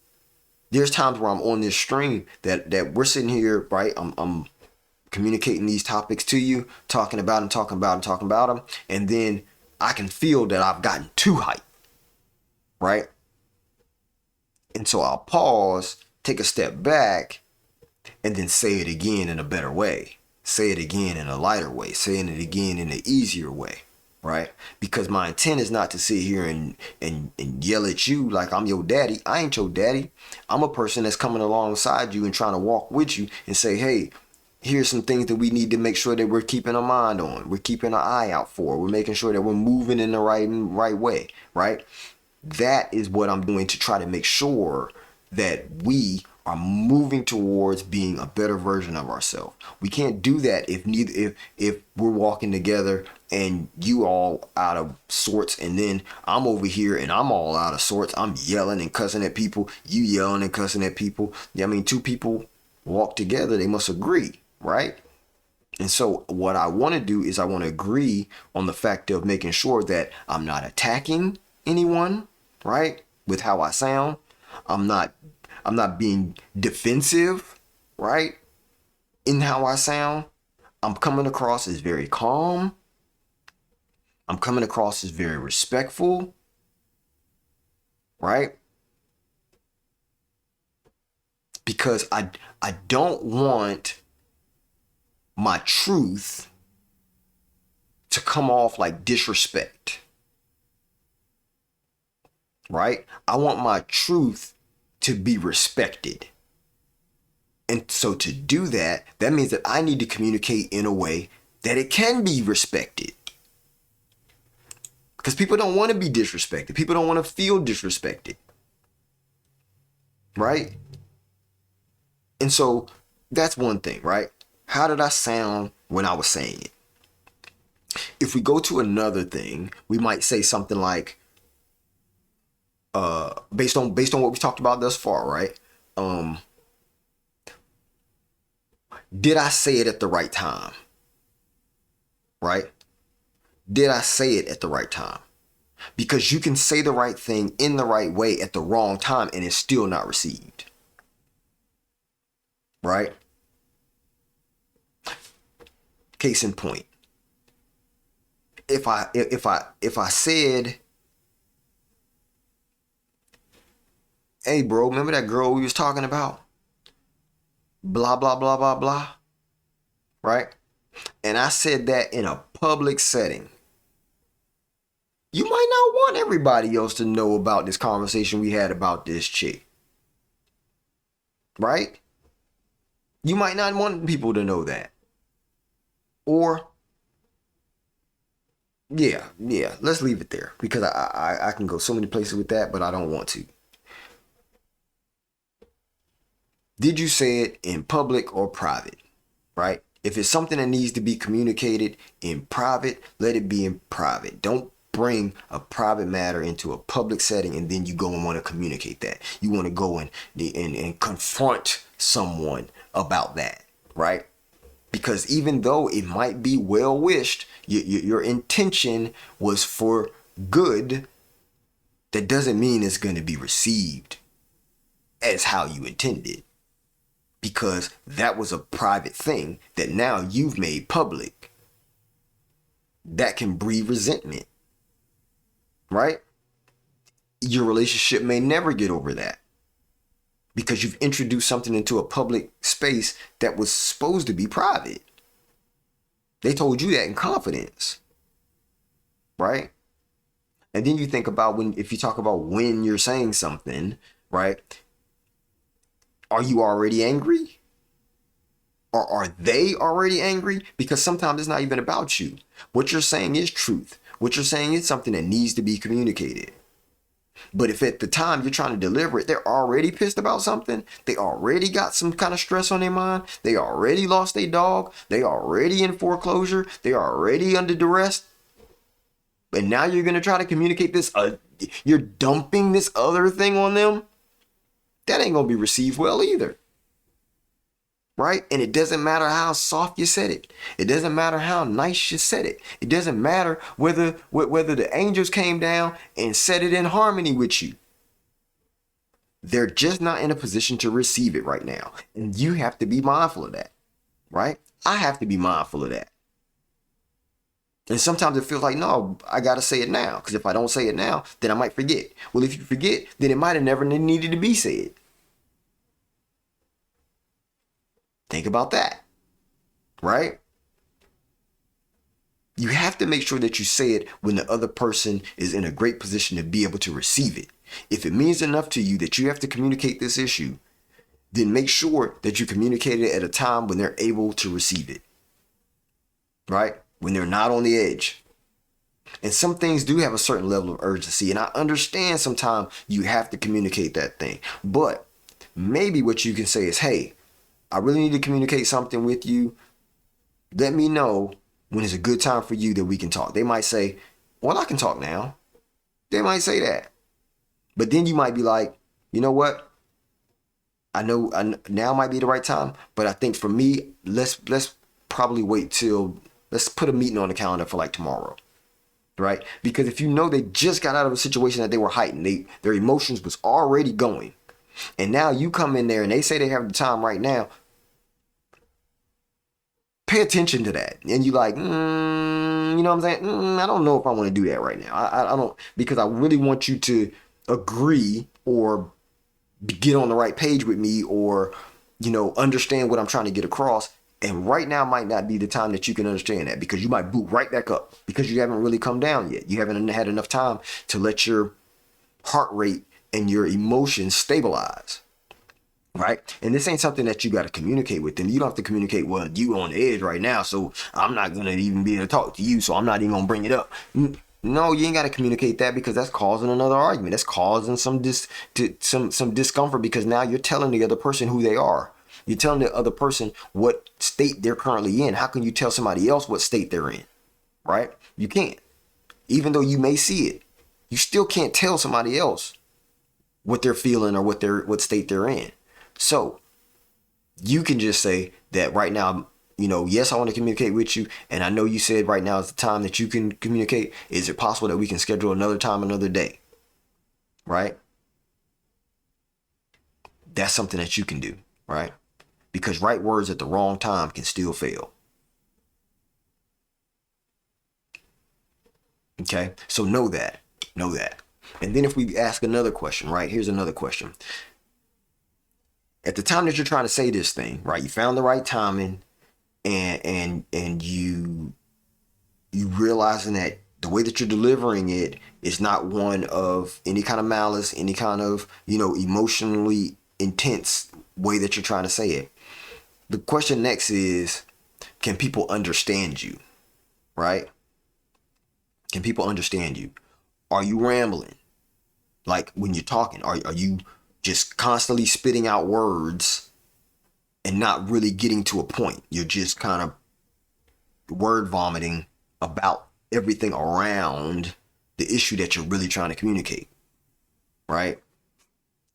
there's times where I'm on this stream that we're sitting here, right? I'm communicating these topics to you, talking about them, and then I can feel that I've gotten too hyped, right? And so I'll pause, take a step back, and then say it again in a better way. Say it again in a lighter way. Saying it again in an easier way, right? Because my intent is not to sit here and yell at you like I'm your daddy. I ain't your daddy. I'm a person that's coming alongside you and trying to walk with you and say, hey, here's some things that we need to make sure that we're keeping our mind on. We're keeping our eye out for. We're making sure that we're moving in the right way, right? That is what I'm doing to try to make sure that we are moving towards being a better version of ourselves. We can't do that if we're walking together and you all out of sorts, and then I'm over here and I'm all out of sorts. I'm yelling and cussing at people. You yelling and cussing at people. I mean, two people walk together, they must agree, right? And so what I want to do is I want to agree on the fact of making sure that I'm not attacking anyone, right? With how I sound. I'm not being defensive, right? In how I sound. I'm coming across as very calm. I'm coming across as very respectful, right? Because I don't want my truth to come off like disrespect, right? I want my truth to be respected. And so to do that, that means that I need to communicate in a way that it can be respected. Because people don't want to be disrespected. People don't want to feel disrespected. Right? And so that's one thing, right? How did I sound when I was saying it? If we go to another thing, we might say something like, based on what we talked about thus far, right? Um, did I say it at the right time? Right? Did I say it at the right time? Because you can say the right thing in the right way at the wrong time and it's still not received. Right? Case in point. If I said, "Hey bro, remember that girl we was talking about? Blah blah blah blah blah." Right? And I said that in a public setting. You might not want everybody else to know about this conversation we had about this chick. Right? You might not want people to know that. Or, yeah, let's leave it there because I can go so many places with that, but I don't want to. Did you say it in public or private? Right? If it's something that needs to be communicated in private, let it be in private. Don't bring a private matter into a public setting and then you go and want to communicate that. You want to go and confront someone about that, right? Because even though it might be well wished, your intention was for good, that doesn't mean it's going to be received as how you intended. Because that was a private thing that now you've made public. That can breed resentment, right? Your relationship may never get over that because you've introduced something into a public space that was supposed to be private. They told you that in confidence, right? And then you think about if you talk about when you're saying something, right? Are you already angry? Or are they already angry? Because sometimes it's not even about you. What you're saying is truth. What you're saying is something that needs to be communicated. But if at the time you're trying to deliver it, they're already pissed about something, they already got some kind of stress on their mind, they already lost their dog, they already in foreclosure, they already under duress, and now you're going to try to communicate this, you're dumping this other thing on them, that ain't going to be received well either. Right? And it doesn't matter how soft you said it. It doesn't matter how nice you said it. It doesn't matter whether the angels came down and said it in harmony with you. They're just not in a position to receive it right now. And you have to be mindful of that. Right? I have to be mindful of that. And sometimes it feels like, no, I got to say it now. Because if I don't say it now, then I might forget. Well, if you forget, then it might have never needed to be said. Think about that, right? You have to make sure that you say it when the other person is in a great position to be able to receive it. If it means enough to you that you have to communicate this issue, then make sure that you communicate it at a time when they're able to receive it, right? When they're not on the edge. And some things do have a certain level of urgency, and I understand sometimes you have to communicate that thing. But maybe what you can say is, hey, I really need to communicate something with you. Let me know when it's a good time for you that we can talk. They might say, well, I can talk now. They might say that. But then you might be like, you know what? I know now might be the right time. But I think for me, let's probably wait till, let's put a meeting on the calendar for like tomorrow. Right? Because if you know they just got out of a situation that they were heightened, their emotions was already going. And now you come in there and they say they have the time right now. Pay attention to that. And you like, you know what I'm saying? I don't know if I want to do that right now. I don't, because I really want you to agree or get on the right page with me or, understand what I'm trying to get across. And right now might not be the time that you can understand that because you might boot right back up because you haven't really come down yet. You haven't had enough time to let your heart rate and your emotions stabilize. Right? And this ain't something that you got to communicate with them. You don't have to communicate, well, you on the edge right now, so I'm not going to even be able to talk to you, so I'm not even going to bring it up. No, you ain't got to communicate that because that's causing another argument. That's causing some discomfort because now you're telling the other person who they are. You're telling the other person what state they're currently in. How can you tell somebody else what state they're in? Right? You can't. Even though you may see it, you still can't tell somebody else what they're feeling or what state they're in. So you can just say that right now, yes, I want to communicate with you, and I know you said right now is the time that you can communicate. Is it possible that we can schedule another time, another day? Right? That's something that you can do, right? Because right words at the wrong time can still fail. Okay? So know that. Know that. And then if we ask another question, right? Here's another question. At the time that you're trying to say this thing, right? You found the right timing, and you realizing that the way that you're delivering it is not one of any kind of malice, any kind of, emotionally intense way that you're trying to say it. The question next is, can people understand you? Right? Can people understand you? Are you rambling? Like when you're talking, are you just constantly spitting out words and not really getting to a point? You're just kind of word vomiting about everything around the issue that you're really trying to communicate, right?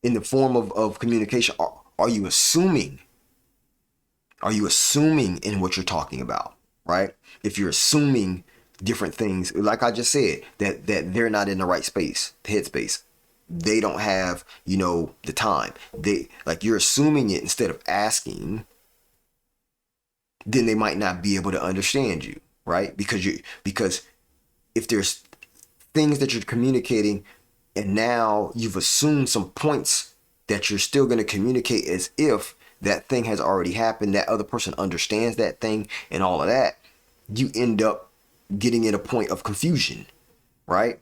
In the form of communication, are you assuming? Are you assuming in what you're talking about, right? If you're assuming different things, like I just said, that they're not in the right space, the headspace, they don't have, the time. You're assuming it instead of asking, then they might not be able to understand you, right? Because if there's things that you're communicating and now you've assumed some points that you're still going to communicate as if that thing has already happened, that other person understands that thing and all of that, you end up getting in a point of confusion, right?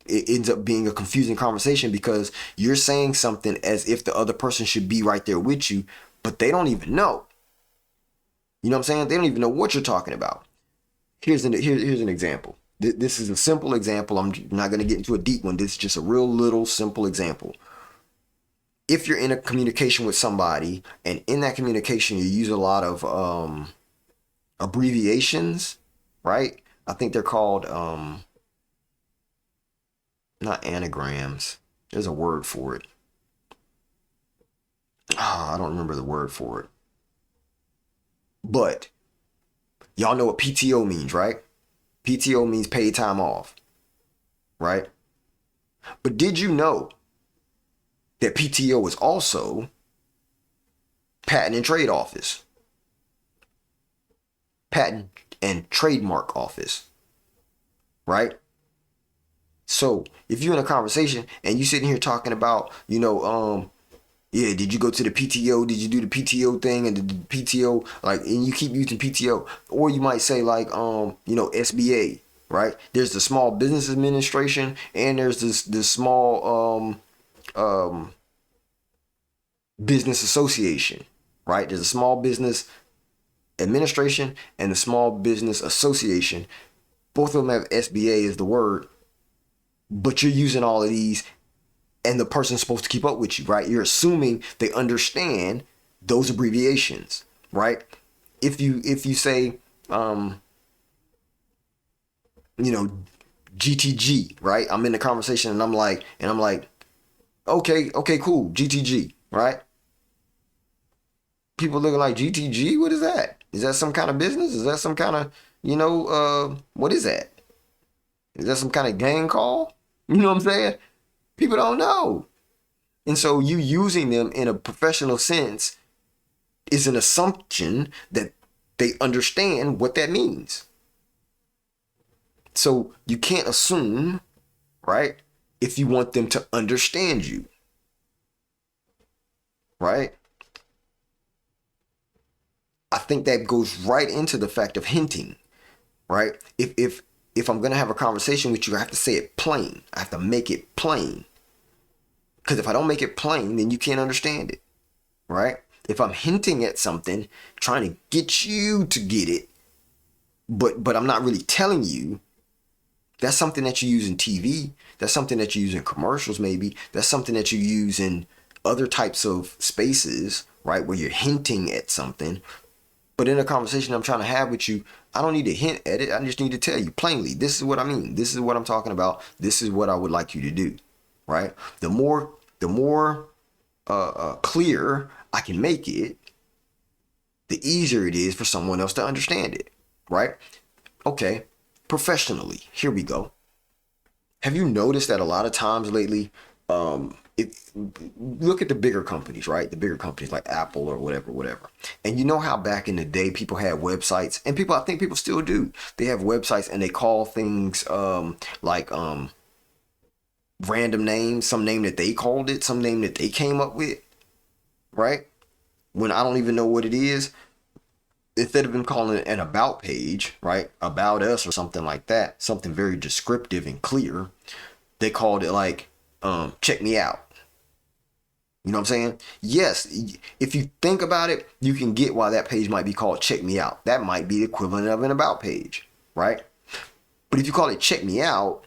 It ends up being a confusing conversation because you're saying something as if the other person should be right there with you, but they don't even know. You know what I'm saying? They don't even know what you're talking about. Here's an example. This is a simple example. I'm not going to get into a deep one. This is just a real little simple example. If you're in a communication with somebody and in that communication you use a lot of abbreviations, right? I think they're called not anagrams. There's a word for it. I don't remember the word for it. But y'all know what PTO means, right? PTO means paid time off, right? But did you know that PTO is also Patent and Trade Office? Patent and Trademark Office, right? So if you're in a conversation and you sitting here talking about, yeah, did you go to the PTO? Did you do the PTO thing? And the PTO, and you keep using PTO, or you might say SBA, right? There's the Small Business Administration, and there's this small business association, right? There's a Small Business Administration and the Small Business Association. Both of them have SBA as the word, but you're using all of these and the person's supposed to keep up with you, right? You're assuming they understand those abbreviations, right? If you say, GTG, right? I'm in the conversation and I'm like, okay, cool, GTG, right? People looking like, GTG, what is that? Is that some kind of business? Is that some kind of, what is that? Is that some kind of gang call? You know what I'm saying? People don't know. And so you using them in a professional sense is an assumption that they understand what that means. So you can't assume, right, if you want them to understand you, right? I think that goes right into the fact of hinting, right? If I'm going to have a conversation with you, I have to say it plain. I have to make it plain. Because if I don't make it plain, then you can't understand it, right? If I'm hinting at something, trying to get you to get it, but I'm not really telling you, that's something that you use in TV. That's something that you use in commercials, maybe. That's something that you use in other types of spaces, right? Where you're hinting at something. But in a conversation I'm trying to have with you, I don't need to hint at it. I just need to tell you plainly, this is what I mean. This is what I'm talking about. This is what I would like you to do, right? The more clear I can make it, the easier it is for someone else to understand it, right? Okay, professionally, here we go. Have you noticed that a lot of times lately, if look at the bigger companies, right? The bigger companies like Apple or whatever. And you know how back in the day people had websites, and I think people still do. They have websites and they call things like random names, some name that they called it, some name that they came up with, right? When I don't even know what it is. Instead of them calling it an about page, right? About us or something like that, something very descriptive and clear, they called it like, check me out. You know what I'm saying? Yes, if you think about it, you can get why that page might be called check me out. That might be the equivalent of an about page, right? But if you call it check me out,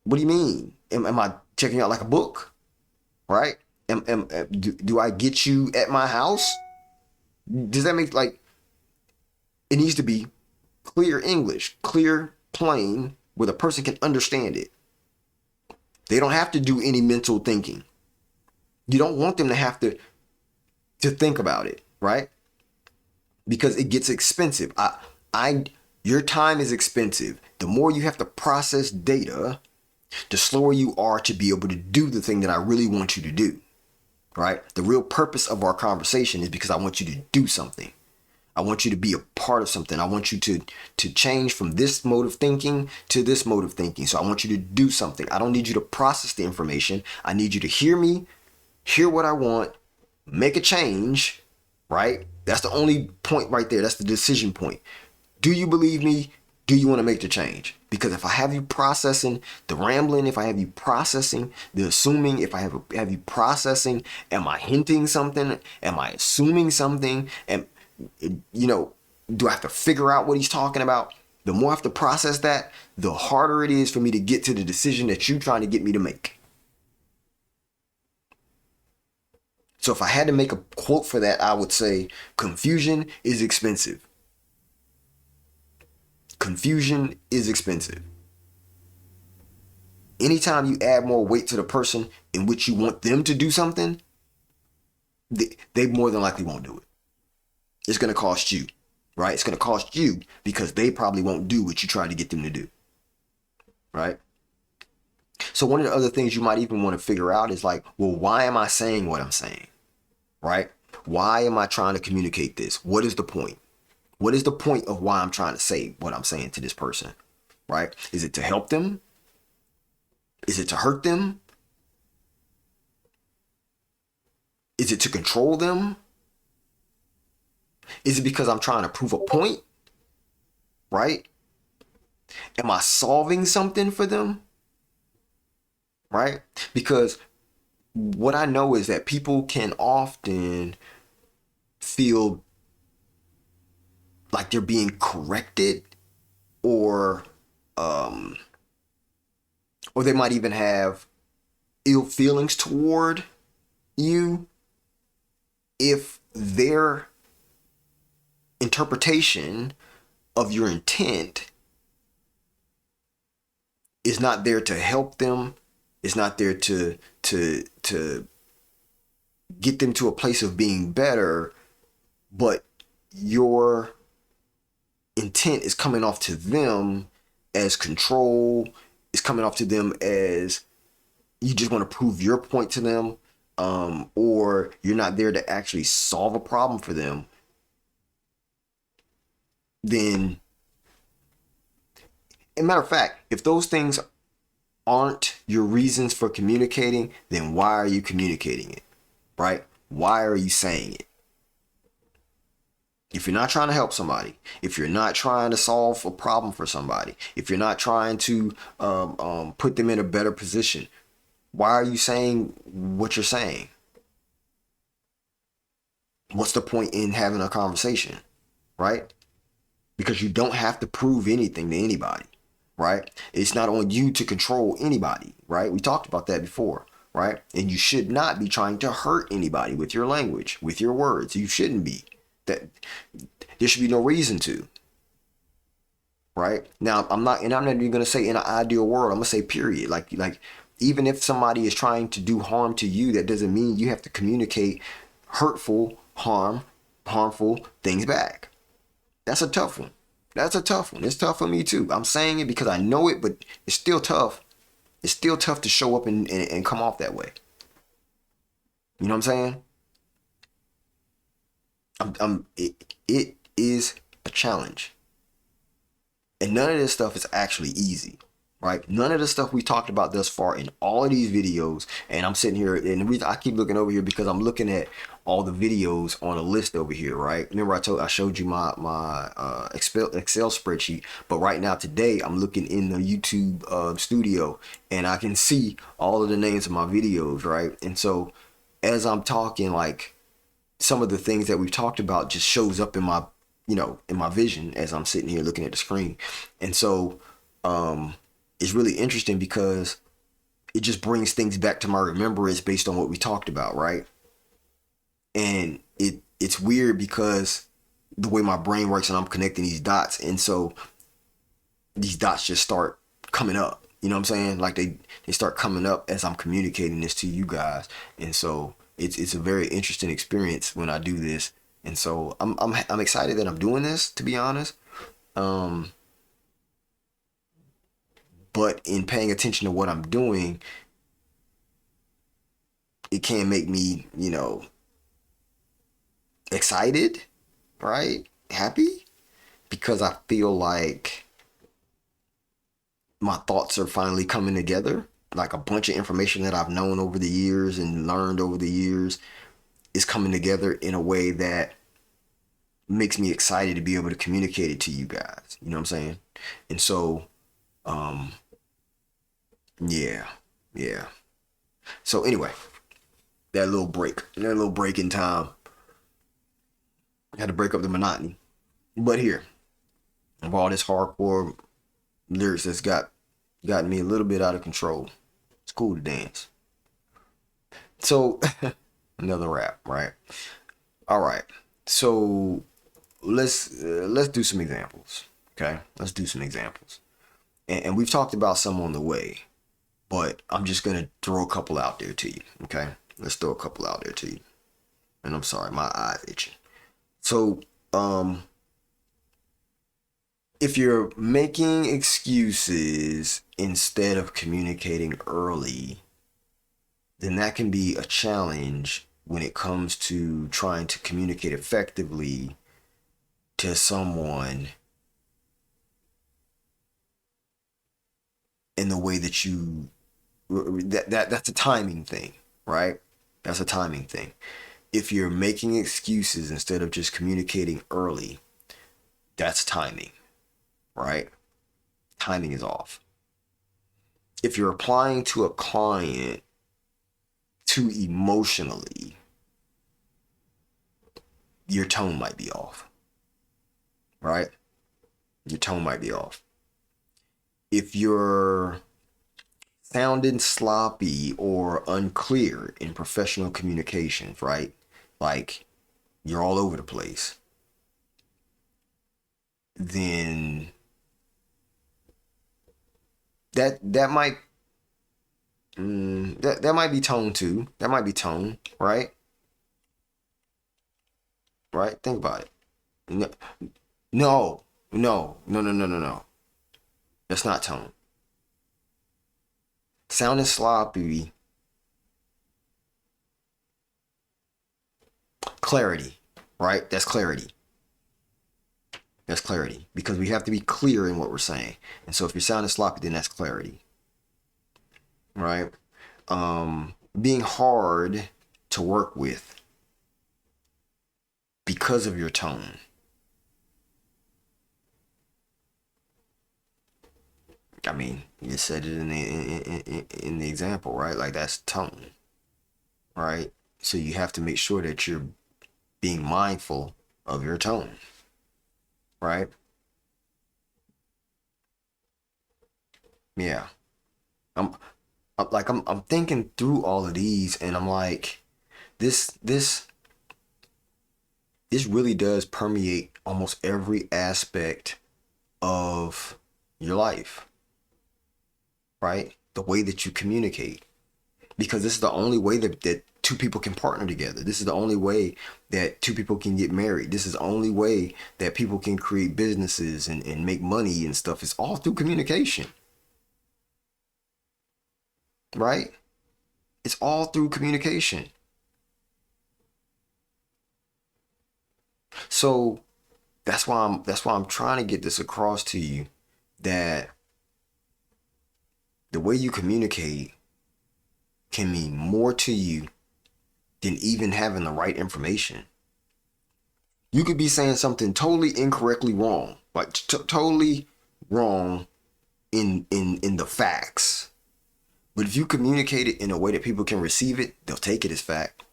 what do you mean? Am I checking out like a book, right? Do I get you at my house? Does that make like it needs to be clear English, clear, plain, where the person can understand it. They don't have to do any mental thinking. You don't want them to have to think about it, right? Because it gets expensive. Your time is expensive. The more you have to process data, the slower you are to be able to do the thing that I really want you to do. Right? The real purpose of our conversation is because I want you to do something. I want you to be a part of something. I want you to change from this mode of thinking to this mode of thinking. So I want you to do something. I don't need you to process the information. I need you to hear me, hear what I want, make a change, right? That's the only point right there. That's the decision point. Do you believe me? Do you want to make the change? Because if I have you processing the rambling, if I have you processing the assuming, if I have you processing, am I hinting something? Am I assuming something? And do I have to figure out what he's talking about? The more I have to process that, the harder it is for me to get to the decision that you're trying to get me to make. So if I had to make a quote for that, I would say confusion is expensive. Confusion is expensive. Anytime you add more weight to the person in which you want them to do something, they more than likely won't do it. It's going to cost you, right? It's going to cost you because they probably won't do what you try to get them to do, right? So one of the other things you might even want to figure out is like, well, why am I saying what I'm saying, right? Why am I trying to communicate this? What is the point? What is the point of why I'm trying to say what I'm saying to this person, right? Is it to help them? Is it to hurt them? Is it to control them? Is it because I'm trying to prove a point, right? Am I solving something for them, right? Because what I know is that people can often feel like they're being corrected or they might even have ill feelings toward you if their interpretation of your intent is not there to help them, is not there to get them to a place of being better, but your intent is coming off to them as control, is coming off to them as you just want to prove your point to them, or you're not there to actually solve a problem for them, then, as a matter of fact, if those things aren't your reasons for communicating, then why are you communicating it, right? Why are you saying it? If you're not trying to help somebody, if you're not trying to solve a problem for somebody, if you're not trying to put them in a better position, why are you saying what you're saying? What's the point in having a conversation, right? Because you don't have to prove anything to anybody, right? It's not on you to control anybody, right? We talked about that before, right? And you should not be trying to hurt anybody with your language, with your words. You shouldn't be. That there should be no reason to, right? Now I'm not even gonna say in an ideal world. I'm gonna say period. Like Even if somebody is trying to do harm to you, that doesn't mean you have to communicate hurtful, harmful things back. That's a tough one. That's a tough one. It's tough for me too. I'm saying it because I know it, but it's still tough. It's still tough to show up and come off that way. You know what I'm saying? It is a challenge. And none of this stuff is actually easy, right? None of the stuff we talked about thus far in all of these videos, and I'm sitting here, and the reason I keep looking over here because I'm looking at all the videos on a list over here, right? Remember I showed you my Excel spreadsheet, but right now today I'm looking in the YouTube studio, and I can see all of the names of my videos, right? And so as I'm talking, like, some of the things that we've talked about just shows up in my, in my vision as I'm sitting here looking at the screen. And so it's really interesting because it just brings things back to my remembrance based on what we talked about, right? And it's weird because the way my brain works, and I'm connecting these dots, and so these dots just start coming up. You know what I'm saying? Like they start coming up as I'm communicating this to you guys. And so it's a very interesting experience when I do this. And so I'm excited that I'm doing this, to be honest. But in paying attention to what I'm doing, it can make me, excited, right? Happy, because I feel like my thoughts are finally coming together. Like a bunch of information that I've known over the years and learned over the years is coming together in a way that makes me excited to be able to communicate it to you guys. You know what I'm saying? And so, yeah, yeah. So anyway, that little break in time, I had to break up the monotony. But here, of all this hardcore lyrics that's gotten me a little bit out of control, it's cool to dance. So another rap, right? All right. So let's do some examples. Okay, let's do some examples. And we've talked about some on the way, but I'm just gonna throw a couple out there to you. Okay, let's throw a couple out there to you. And I'm sorry, my eyes itching. So if you're making excuses instead of communicating early, then that can be a challenge when it comes to trying to communicate effectively to someone in the way that that's a timing thing, right? That's a timing thing. If you're making excuses instead of just communicating early, that's timing, right? Timing is off. If you're applying to a client too emotionally, your tone might be off, right? Your tone might be off. If you're sounding sloppy or unclear in professional communications, right? Like you're all over the place, then that might that might be tone too. That might be tone, right? Right? Think about it. No, no. That's not tone. Sounding sloppy, clarity, right? That's clarity. That's clarity, because we have to be clear in what we're saying. And so if you're sounding sloppy, then that's clarity, right? Being hard to work with because of your tone. I mean, you said it in the example, right? Like that's tone, right? So you have to make sure that you're being mindful of your tone, right? Yeah. I'm I'm thinking through all of these, and I'm like, this really does permeate almost every aspect of your life, right? the way that you communicate, because this is the only way that two people can partner together. This is the only way that two people can get married. This is the only way that people can create businesses and make money and stuff. It's all through communication, right? It's all through communication. So that's why I'm trying to get this across to you, that the way you communicate can mean more to you than even having the right information. You could be saying something totally incorrectly wrong, like totally wrong in the facts. But if you communicate it in a way that people can receive it, they'll take it as fact.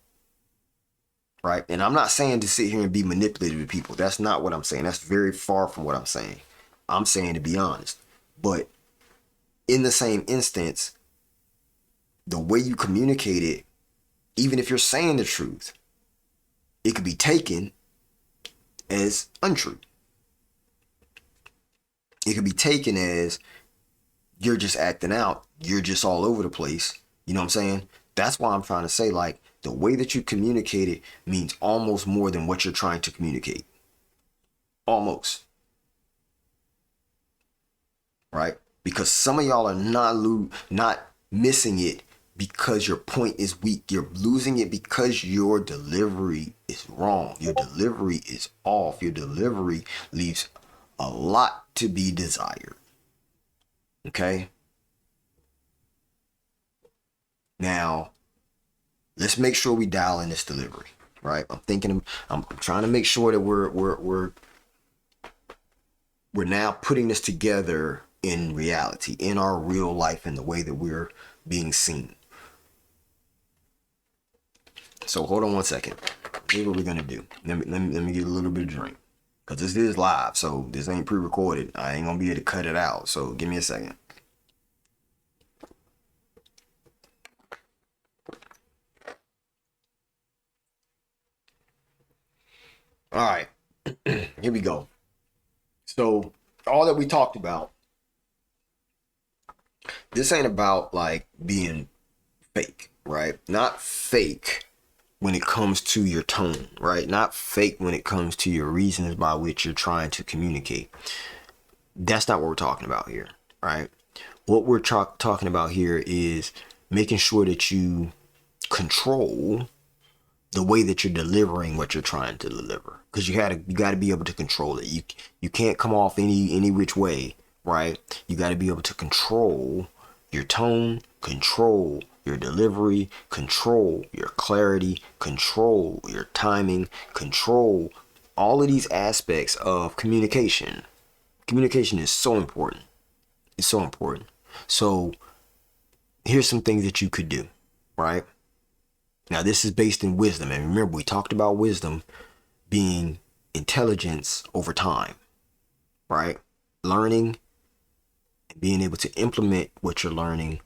Right? And I'm not saying to sit here and be manipulative with people. That's not what I'm saying. That's very far from what I'm saying. I'm saying to be honest. But in the same instance, the way you communicate it, even if you're saying the truth, it could be taken as untrue. It could be taken as you're just acting out. You're just all over the place. You know what I'm saying? That's why I'm trying to say, like, the way that you communicate it means almost more than what you're trying to communicate. Almost. Right? Because some of y'all are not missing it because your point is weak. You're losing it because your delivery is wrong. Your delivery is off. Your delivery leaves a lot to be desired. Okay? Now, let's make sure we dial in this delivery, right? I'm trying to make sure that we're now putting this together in reality, in our real life, in the way that we're being seen. So hold on one second. Here's what we're gonna do. Let me get a little bit of drink, because this is live, so this ain't pre-recorded. I ain't gonna be able to cut it out. So give me a second. All right, here we go. So all that we talked about, this ain't about like being fake, right? Not fake when it comes to your tone, right? Not fake when it comes to your reasons by which you're trying to communicate. That's not what we're talking about here, right? What we're talking about here is making sure that you control the way that you're delivering what you're trying to deliver, because you got to be able to control it. You can't come off any which way, right? You got to be able to control your tone, control your delivery, control your clarity, control your timing, control all of these aspects of communication. Communication is so important. It's so important. So here's some things that you could do, right? Now, this is based in wisdom. And remember, we talked about wisdom being intelligence over time, right? Learning and being able to implement what you're learning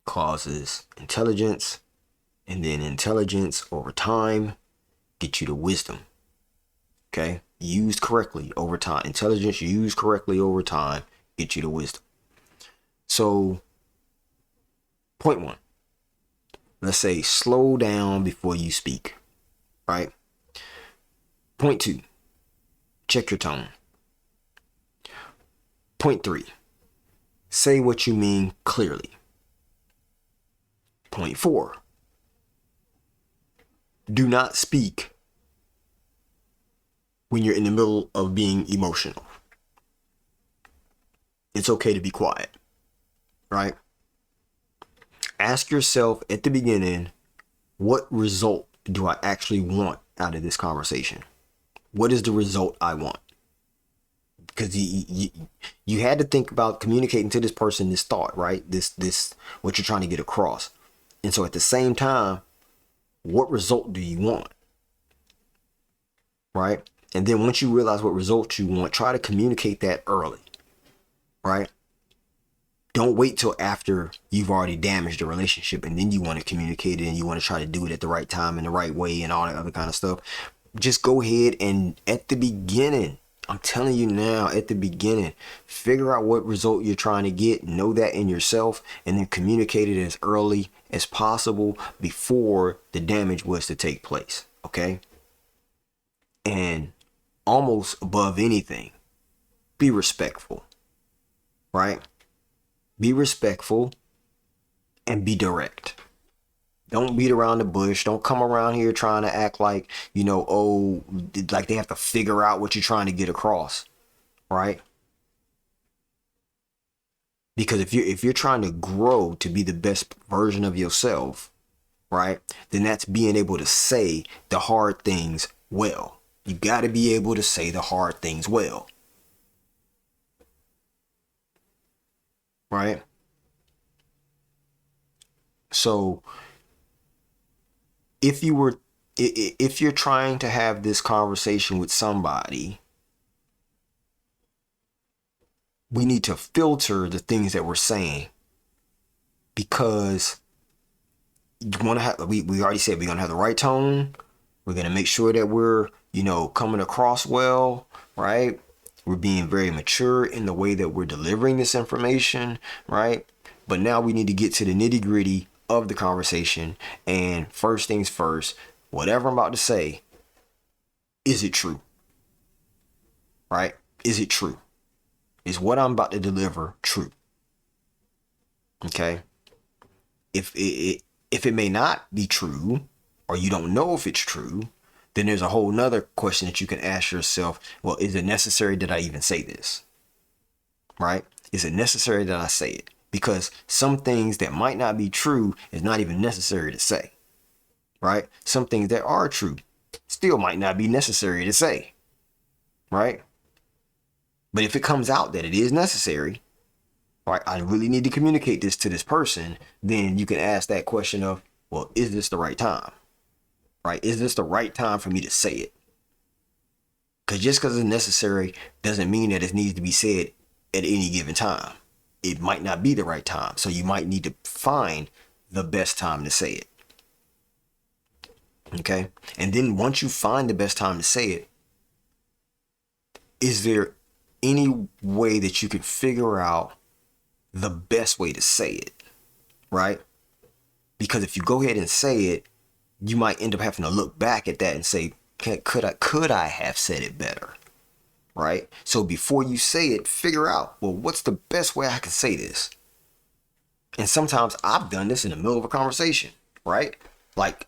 causes intelligence, and then intelligence over time get you to wisdom. Okay? Used correctly over time. Intelligence used correctly over time get you to wisdom. So, point one. Let's say slow down before you speak, right? Point two, check your tone. Point three, say what you mean clearly. Point four, do not speak when you're in the middle of being emotional. It's okay to be quiet, right? Ask yourself at the beginning, what result do I actually want out of this conversation? What is the result I want? Because you had to think about communicating to this person this thought, right? This what you're trying to get across. And so at the same time, what result do you want? Right? And then once you realize what result you want, try to communicate that early, right? Don't wait till after you've already damaged the relationship and then you want to communicate it and you want to try to do it at the right time and the right way and all that other kind of stuff. Just go ahead and at the beginning I'm telling you now at the beginning, figure out what result you're trying to get, know that in yourself, and then communicate it as early as possible before the damage was to take place. Okay? And almost above anything, be respectful, right? Be respectful and be direct. Don't beat around the bush. Don't come around here trying to act like, oh, like they have to figure out what you're trying to get across, right? Because if you're trying to grow to be the best version of yourself, right, then that's being able to say the hard things well. You got to be able to say the hard things well, right? So if you're trying to have this conversation with somebody, we need to filter the things that we're saying, because you want to have, we already said we're going to have the right tone. We're going to make sure that we're, coming across well, right? We're being very mature in the way that we're delivering this information, right? But now we need to get to the nitty gritty of the conversation. And first things first, whatever I'm about to say, is it true? Right? Is it true? Is what I'm about to deliver true? Okay? If it may not be true, or you don't know if it's true, then there's a whole nother question that you can ask yourself. Well, is it necessary that I even say this? Right? Is it necessary that I say it? Because some things that might not be true is not even necessary to say. Right? Some things that are true still might not be necessary to say. Right? But if it comes out that it is necessary, right, I really need to communicate this to this person, then you can ask that question of, well, is this the right time? Right? Is this the right time for me to say it? Because just because it's necessary doesn't mean that it needs to be said at any given time. It might not be the right time. So you might need to find the best time to say it. Okay? And then once you find the best time to say it, is there any way that you can figure out the best way to say it? Right? Because if you go ahead and say it, you might end up having to look back at that and say, could I have said it better? Right? So before you say it, figure out, well, what's the best way I can say this? And sometimes I've done this in the middle of a conversation, right? Like,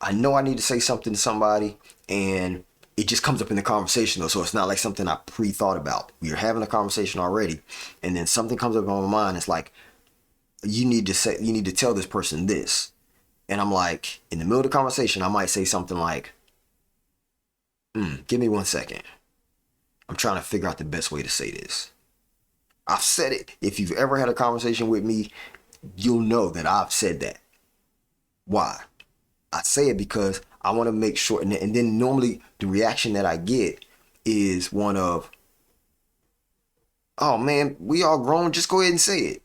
I know I need to say something to somebody, and it just comes up in the conversation though. So it's not like something I pre-thought about. We are having a conversation already, and then something comes up in my mind. It's like, you need to tell this person this. And I'm like, in the middle of the conversation, I might say something like, give me 1 second. I'm trying to figure out the best way to say this. I've said it. If you've ever had a conversation with me, you'll know that I've said that. Why? I say it because I want to make sure. And then normally the reaction that I get is one of, oh man, we all grown. Just go ahead and say it.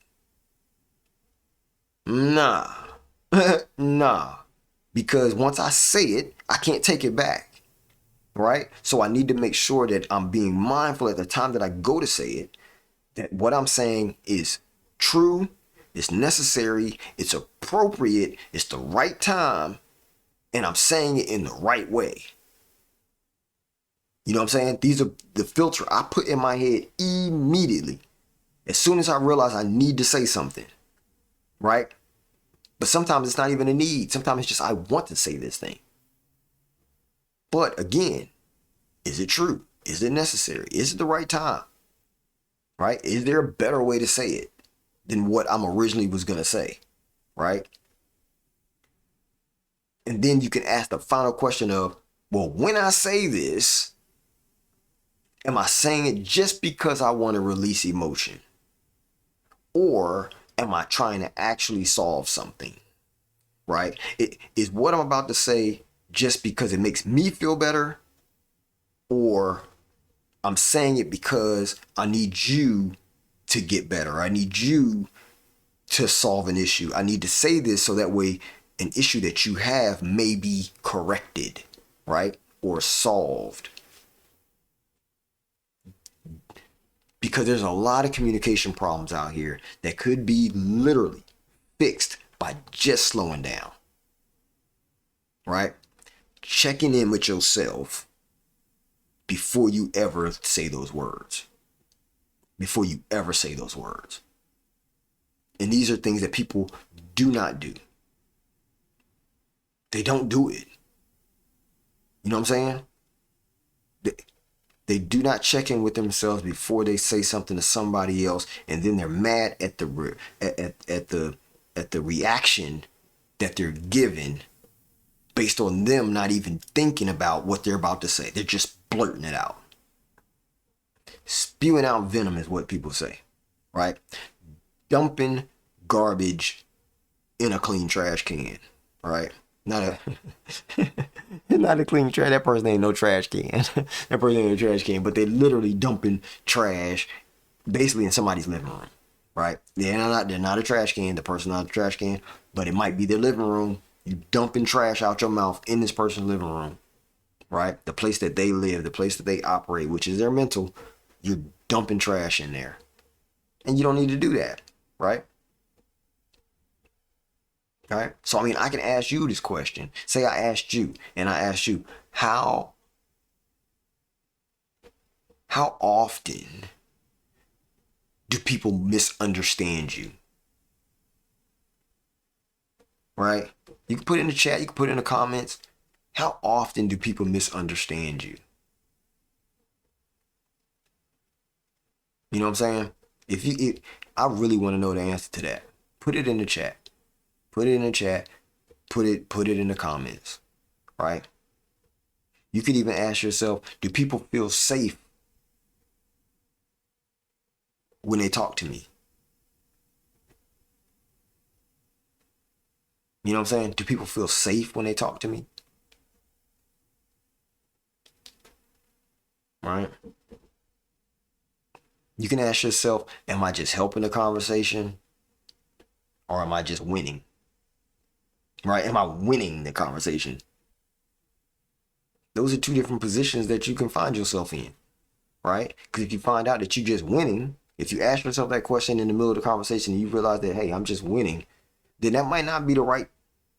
Nah. Nah. Because once I say it, I can't take it back. Right? So I need to make sure that I'm being mindful at the time that I go to say it, that what I'm saying is true, it's necessary, it's appropriate, it's the right time, and I'm saying it in the right way. You know what I'm saying? These are the filter I put in my head immediately. As soon as I realize I need to say something. Right? But sometimes it's not even a need. Sometimes it's just I want to say this thing. But again, is it true? Is it necessary? Is it the right time? Right? Is there a better way to say it than what I'm originally was going to say? Right? And then you can ask the final question of, well, when I say this, am I saying it just because I want to release emotion? Or am I trying to actually solve something? Right? Is what I'm about to say just because it makes me feel better? Or I'm saying it because I need you to get better. I need you to solve an issue. I need to say this so that way an issue that you have may be corrected, right? Or solved. Because there's a lot of communication problems out here that could be literally fixed by just slowing down, right? Checking in with yourself before you ever say those words. Before you ever say those words. And these are things that people do not do. They don't do it. You know what I'm saying? They do not check in with themselves before they say something to somebody else, and then they're mad at the reaction that they're given based on them not even thinking about what they're about to say. They're just blurting it out. Spewing out venom is what people say, right? Dumping garbage in a clean trash can, right? Not a clean trash. That person ain't no trash can. That person ain't a trash can, but they literally dumping trash basically in somebody's living room, right? They're not a trash can. The person not a trash can, but it might be their living room. You dumping trash out your mouth in this person's living room, right? The place that they live, the place that they operate, which is their mental. You're dumping trash in there, and you don't need to do that, right? All right. So, I mean, I can ask you this question. Say I asked you, and I asked you, how often do people misunderstand you? Right? You can put it in the chat. You can put it in the comments. How often do people misunderstand you? You know what I'm saying? I really want to know the answer to that. Put it in the chat. Put it in the chat. Put it in the comments. Right? You could even ask yourself, do people feel safe when they talk to me? You know what I'm saying? Do people feel safe when they talk to me? Right? You can ask yourself, am I just helping the conversation? Or am I just winning? Right? Am I winning the conversation? Those are two different positions that you can find yourself in. Right? Because if you find out that you're just winning, if you ask yourself that question in the middle of the conversation and you realize that, hey, I'm just winning, then that might not be the right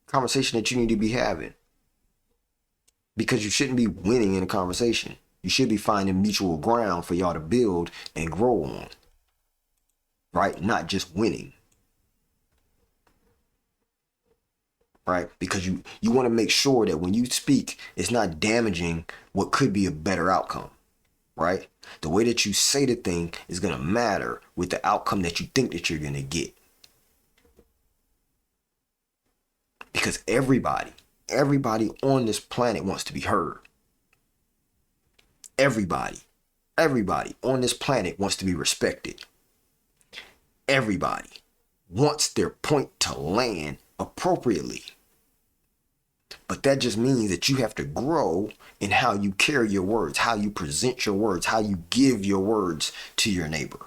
conversation that you need to be having. Because you shouldn't be winning in a conversation. You should be finding mutual ground for y'all to build and grow on. Right? Not just winning. Right? Because you want to make sure that when you speak, it's not damaging what could be a better outcome. Right? The way that you say the thing is going to matter with the outcome that you think that you're going to get. Because everybody on this planet wants to be heard. Everybody on this planet wants to be respected. Everybody wants their point to land appropriately. But that just means that you have to grow in how you carry your words, how you present your words, how you give your words to your neighbor.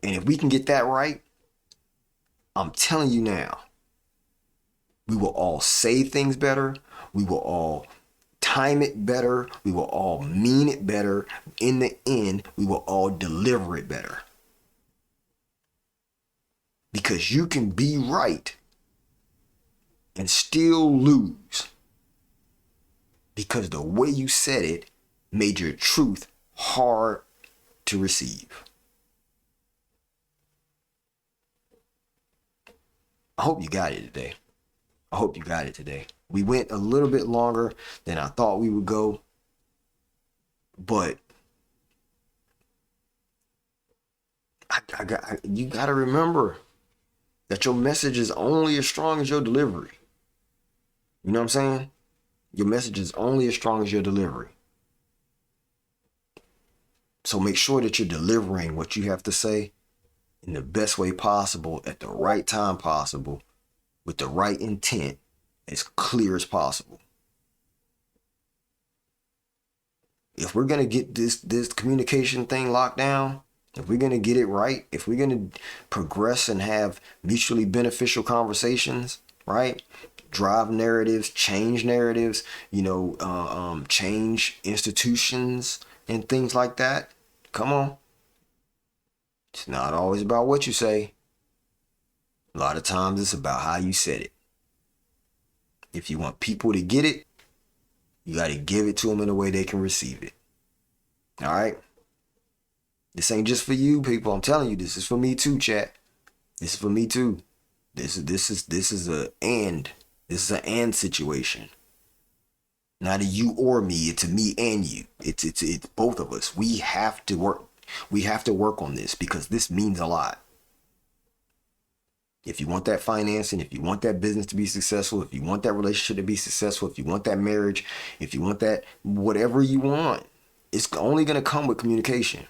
And if we can get that right, I'm telling you now, we will all say things better. We will all time it better. We will all mean it better. In the end, we will all deliver it better. Because you can be right and still lose. Because the way you said it made your truth hard to receive. I hope you got it today. I hope you got it today. We went a little bit longer than I thought we would go. But you got to remember that your message is only as strong as your delivery. You know what I'm saying? Your message is only as strong as your delivery. So make sure that you're delivering what you have to say in the best way possible, at the right time possible, with the right intent, as clear as possible. If we're going to get this communication thing locked down, if we're going to get it right, if we're going to progress and have mutually beneficial conversations, right? Drive narratives, change narratives, change institutions and things like that. Come on. It's not always about what you say. A lot of times it's about how you said it. If you want people to get it, you got to give it to them in a way they can receive it. All right? This ain't just for you, people. I'm telling you, this is for me too, chat. This is for me too. This is a and. This is an and situation. Not a you or me. It's a me and you. It's both of us. We have to work. We have to work on this because this means a lot. If you want that financing, if you want that business to be successful, if you want that relationship to be successful, if you want that marriage, if you want that whatever you want, it's only going to come with communication.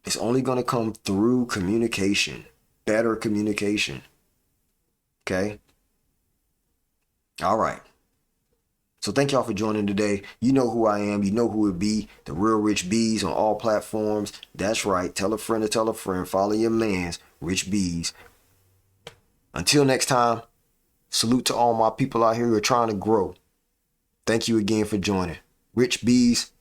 It's only going to come through communication, better communication. Okay? All right. So thank y'all for joining today. You know who I am. You know who it be. The Real Rich B's on all platforms. That's right. Tell a friend to tell a friend. Follow your mans, Rich B's. Until next time, salute to all my people out here who are trying to grow. Thank you again for joining. Rich B's